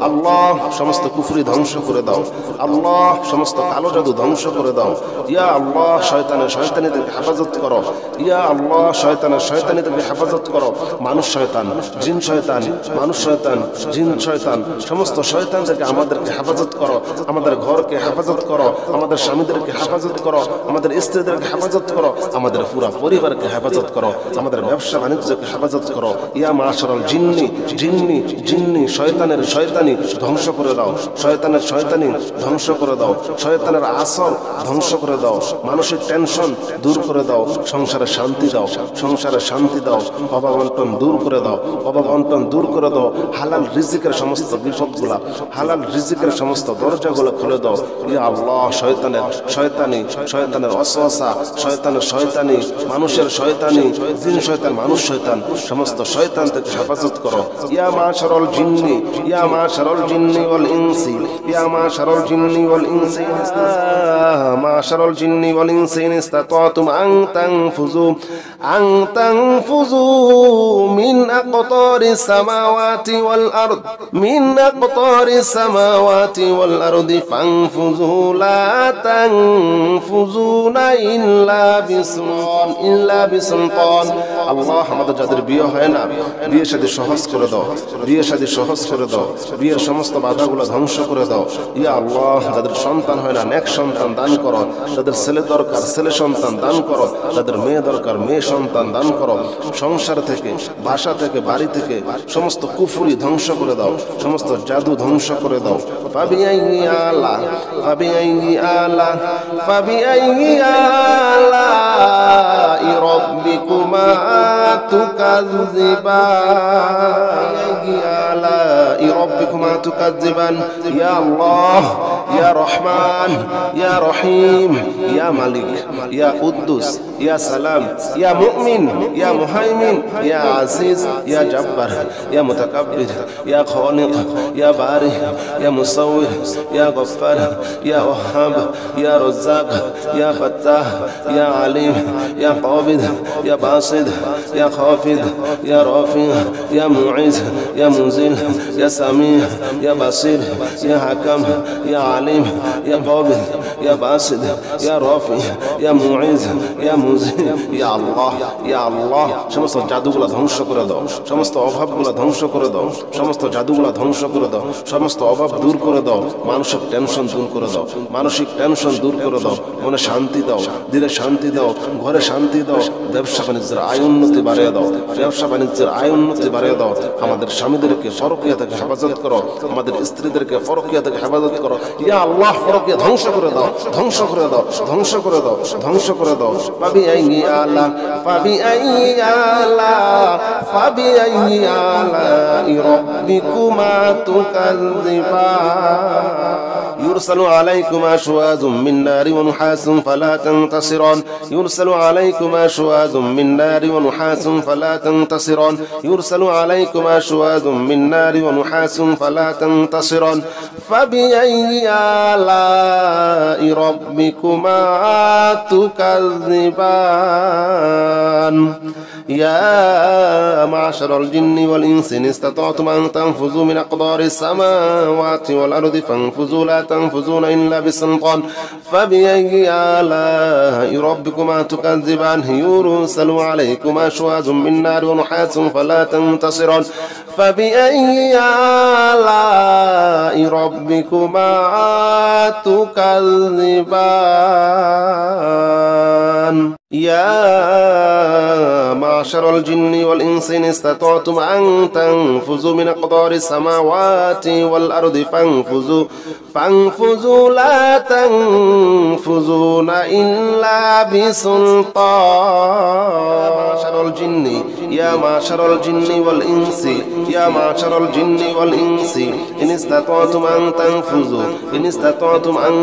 আল্লাহ সমস্ত কুফরি ধ্বংস করে দাও। আল্লাহ সমস্ত কালো জাদু ধ্বংস করে দাও। ইয়া আল্লাহ শয়তানিদেরকে হেফাজত করো। ইয়া আল্লাহ শয়তানিদেরকে হেফাজত করো। মানুষ শয়তান, জিন শয়তান, মানুষ শয়তান, জিন শয়তান, সমস্ত শয়তানদেরকে আমাদেরকে হেফাজত করো। আমাদের ঘরকে হেফাজত করো, আমাদের স্বামীদেরকে হেফাজত করো, আমাদের স্ত্রীদেরকে হেফাজত করো, আমাদের পুরো পরিবারকে হেফাজত করো, আমাদের ব্যবসা বাণিজ্যকে হেফাজত করো। ইয়া মাশারাল জিন্নি শয়তানের শয়তানি ধ্বংস করে দাও। শয়তানের শয়তানি ধ্বংস করে দাও। শয়তানের আসর ধ্বংস করে দাও। মানসিক টেনশন দূর করে দাও। সংসারে শান্তি দাও। সংসারে শান্তি দাও। অভাব অনটন দূর করে দাও। অভাব অনটন দূর করে দাও। হালাল রিজিকের সমস্ত বিপদগুলা, হালাল রিজিকের সমস্ত দরজাগুলো খুলে দাও। ইয়া আল্লাহ শয়তানের ওয়াসওয়াসা, শয়তানের শয়তানি, মানুষের শয়তানি, জিন শয়তান, মানুষ শয়তান, সমস্ত শয়তান থেকে হেফাজত করো। ইয়া মাশারাল জিন্নি ওয়াল ইনসি ইয়া মাশারাল জিন্নি ওয়াল ইনসি মাশারাল জিন্নি ওয়াল ইনসি ইন ইসতাতাতুম আন তানফুযু মিন আকতারিস সামাওয়াতি ওয়াল আরদি ফানফুযু লা তানফুযুনা ইল্লা বিসুলতান। আল্লাহ আমাদের যাদের বিয়ে হয় না, বিয়ে শাদী সহজ করে দাও। বিয়ে শাদী সহজ করে দাও। বিয়ের সমস্ত বাধাগুলো ধ্বংস করে দাও। ইয়া আল্লাহ যাদের সন্তান হয় না, নেক সন্তান দান করো। যাদের ছেলে দরকার ছেলে সন্তান দান করো। যাদের মেয়ে দরকার মেয়ে সন্তান দান করো। সংসার থেকে, বাসা থেকে, বাড়ি থেকে সমস্ত কুফরি ধ্বংস করে দাও। সমস্ত জাদু ধ্বংস করে দাও। ফাবিআইয়ি আলাই রাব্বিকুমা তুকাজ্জিবান। ইয়া আল্লাহ ইয়া রহমান ইয়া রহিম ইয়া মালিক ইয়া কুদ্দুস ইয়া সালাম ইয়া মুমিন ইয়া মুহাইমিন ইয়া আজিজ ইয়া জব্বার ইয়া মুতাকাব্বির ইয়া খালিক ইয়া বারি ইয়া মুসাউwir ইয়া গফফার ইয়া ওয়াহাব ইয়া রাজ্জাক ইয়া ফাত্তাহ ইয়া আলিম ইয়া কাবিদ ইয়া বাসিদ ইয়া খাফিদ ইয়া রাফি ইয়া মুঈজ ইয়া মুজিল ইয়া সামি ইয়া বাসির ইয়া হাকাম ইয়া আলিম ইয়া কাবিদ ইয়া বাসিদ ইয়া রাফি ইয়া মুঈজ ইয়া মুজিল। ইয়া আল্লাহ সমস্ত জাদুগুলা ধ্বংস করে দাও। সমস্ত অভাবগুলা ধ্বংস করে দাও। সমস্ত জাদুগুলা ধ্বংস করে দাও। সমস্ত অভাব দূর করে দাও। মানসিক টেনশন দূর করে দাও। মানসিক টেনশন দূর করে দাও। মনে শান্তি দাও। দিলে শান্তি দাও। ঘরে শান্তি দাও। ব্যবসা বাণিজ্যের আয় উন্নতি বাড়িয়ে দাও। ব্যবসা বাণিজ্যের আয় উন্নতি বাড়িয়ে দাও। আমাদের স্বামীদেরকে পরকীয়া থেকে হেফাজত করো। আমাদের স্ত্রীদেরকে পরকীয়া থেকে হেফাজত করো। ইয়া আল্লাহ পরকীয়া ধ্বংস করে দাও। ধ্বংস করে দাও। ধ্বংস করে দাও। ধ্বংস করে দাও। ফাবিআইয়ি আলাই রাব্বিকুমা তুকাজ্জিবান। يرسل عليكما شواظ من نار ونحاس فلا تنتصران. يرسل عليكما شواظ من نار ونحاس فلا تنتصران. يرسل عليكما شواظ من نار ونحاس فلا تنتصران. فبأي آلاء ربكما تكذبان. يا معشر الجن والإنس إن استطعتم أن تنفذوا من أقطار السماوات والأرض فانفذوا لا تنفذون إلا بسلطان. فبأي آلاء ربكما تكذبان. يرسل عليكما شواظ من نار ونحاس فلا تنتصران. فبأي آلاء ربكما تكذبان. يا معشر الجن والإنس إن استطعتم أن تنفذوا من أقطار السماوات والأرض فانفذوا لا تنفذون إلا بسلطان. يا معشر الجن والإنس يا معشر الجن والإنس إن استطعتم أن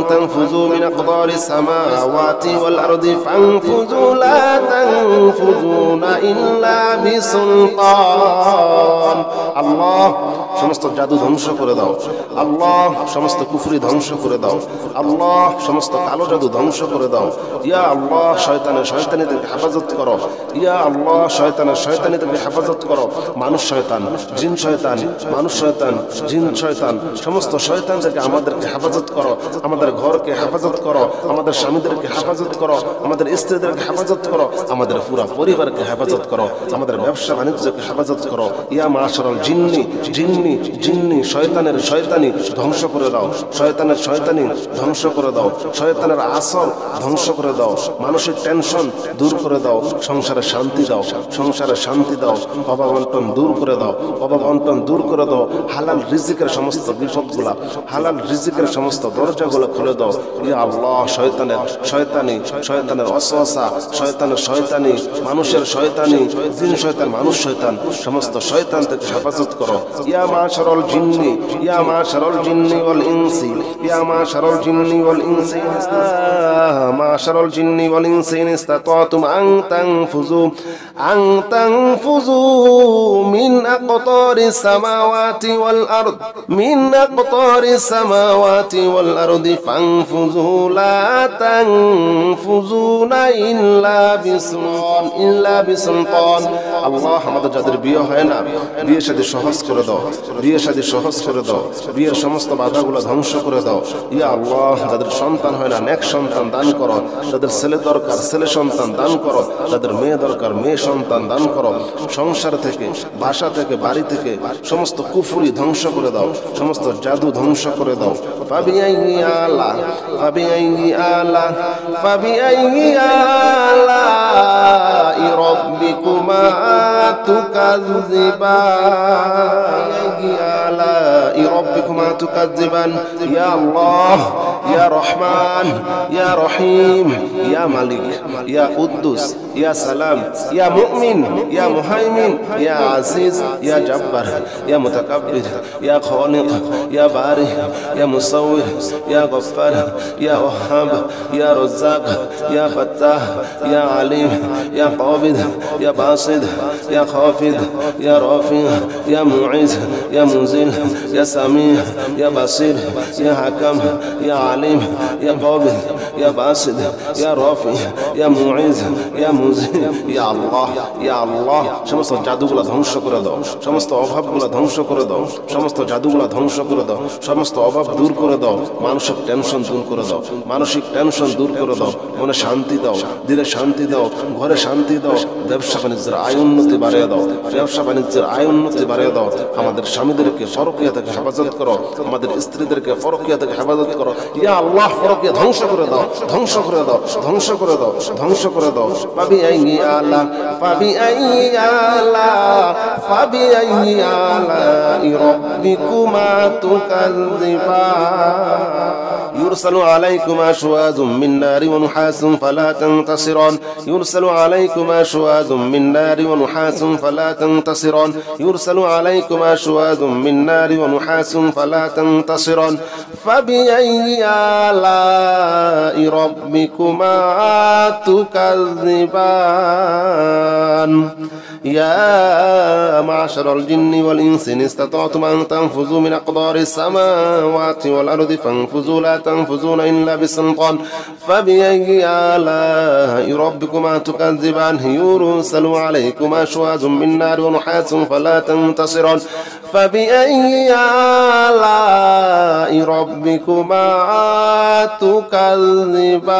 تنفذوا من أقطار السماوات والأرض فانفذوا لا تنفذون إلا بسلطان. আল্লাহ সমস্ত জাদু ধ্বংস করে দাও, আল্লাহ সমস্ত কুফরি ধ্বংস করে দাও, আল্লাহ সমস্ত কালো জাদু ধ্বংস করে দাও। ইয়া আল্লাহ শয়তানিদেরকে হেফাজত করো, ইয়া আল্লাহ শয়তানিদেরকে হেফাজত করো। মানুষ শয়তান, জিন শয়তান, মানুষ শয়তান, জিন শয়তান, সমস্ত শয়তানদেরকে আমাদেরকে হেফাজত করো, আমাদের ঘরকে হেফাজত করো, আমাদের স্বামীদেরকে হেফাজত করো, আমাদের স্ত্রীদেরকে হেফাজত করো, আমাদের পুরো পরিবারকে হেফাজত করো, আমাদের ব্যবসা বাণিজ্যকে হেফাজত করো। ইয়া মাশারাল জিন্নি জিন্নি জিন্নি শয়তানের শয়তানি ধ্বংস করে দাও, শয়তানের শয়তানি ধ্বংস করে দাও, শয়তানের আসর ধ্বংস করে দাও, মানসিক টেনশন দূর করে দাও, সংসারে শান্তি দাও, সংসারে শান্তি দাও, অভাব অনটন দূর করে দাও, অভাব অনটন দূর করে দাও। হালাল রিজিকের সমস্ত বিপদগুলা, হালাল রিজিকের সমস্ত দরজাগুলো খুলে দাও। ইয়া আল্লাহ শয়তানের ওয়াসওয়াসা, শয়তানের শয়তানি, মানুষের শয়তানি, জিন শয়তান, মানুষ শয়তান, সমস্ত শয়তান থেকে হেফাজত করো। ইয়া মাশারাল জিন্নি ইয়া মাশারাল জিন্নি ওয়াল ইনসি ইয়া মাশারাল জিন্নি ওয়াল ইনসি মাশারাল জিন্নি ওয়াল ইনসি ইন ইসতাতাতুম আন তানফুযু মিন আকতারিস সামাওয়াতি ওয়াল আরদ আরদি ফানফুযু লা তানফুযুনা ইল্লা বিসুলতান। আল্লাহ আমাদের যাদের বিয়ে হয় না, বিয়ে শাদী সহজ করে দাও, বিয়ে শাদী সহজ করে দাও, বিয়ের সমস্ত বাধাগুলো ধ্বংস করে দাও। ইয়া আল্লাহ যাদের সন্তান হয় না, নেক সন্তান দান করো, যাদের ছেলে দরকার ছেলে সন্তান দান করো, যাদের মেয়ে দরকার মেয়ে সন্তান দান করো। সংসার থেকে, বাসা থেকে, বাড়ি থেকে সমস্ত কুফরি ধ্বংস করে দাও, সমস্ত জাদু ধ্বংস করে দাও। ফাবিআইয়ি আলাই রাব্বিকুমা তুকাজ্জিবান। ইয়া আল্লাহ ইয়া রহমান ইয়া রহিম ইয়া মালিক ইয়া কুদ্দুস ইয়া সালাম ইয়া মুমিন ইয়া মুহাইমিন ইয়া আজিজ ইয়া জব্বার ইয়া মুতাকাব্বির ইয়া খালিক ইয়া বারি ইয়া মুসাউwir ইয়া গফফার ইয়া ওয়াহাব ইয়া রাজ্জাক ইয়া ফাত্তাহ ইয়া আলিম ইয়া কাবিদ ইয়া বাসিদ ইয়া খাফিদ ইয়া রাফি ইয়া মুইজ ইয়া মুজিল ইয়া সামি ইয়া বাসির ইয়া হাকাম ইয়া আলিম ইয়া কাবিদ ইয়া বাসিদ ইয়া রাফি ইয়া মুইজ ইয়া মুজিল। ইয়া আল্লাহ ইয়া আল্লাহ সমস্ত জাদুগুলো ধ্বংস করে দাও, সমস্ত অভাবগুলো ধ্বংস করে দাও, সমস্ত জাদুগুলো ধ্বংস করে দাও, সমস্ত অভাব দূর করে দাও, মানসিক টেনশন দূর করে দাও, মানসিক টেনশন দূর করে দাও, মনে শান্তি দাও, দিলে শান্তি দাও, ঘরে শান্তি দাও, ব্যবসা বাণিজ্যের আয় উন্নতি বাড়িয়ে দাও, ব্যবসা বাণিজ্যের আয় উন্নতি বাড়িয়ে দাও। আমাদের স্বামীদেরকে পরকীয়া থেকে হেফাজত করো, আমাদের স্ত্রীদেরকে পরকীয়া থেকে হেফাজত করো। ইয়া আল্লাহ পরকীয়া ধ্বংস করে দাও, ধ্বংস করে দাও, ধ্বংস করে দাও, ধ্বংস করে দাও। ফাবিআইয়ি আলাই রাব্বিকুমা তুকাজ্জিবান। يرسل عليكما شواظ من نار ونحاس فلا تنتصران يرسل عليكما شواظ من نار ونحاس فلا تنتصران يرسل عليكما شواظ من نار ونحاس فلا تنتصران فبأي آلاء ربكما تكذبان يا معشر الجن والإنس إن استطعتم أن تنفذوا من أقطار السماوات والأرض فانفذوا لا تنفذون إلا بسلطان فبأي آلاء ربكما تكذبان يرسل عليكما شواظ من نار ونحاس فلا تنتصران فبأي آلاء ربكما تكذبان.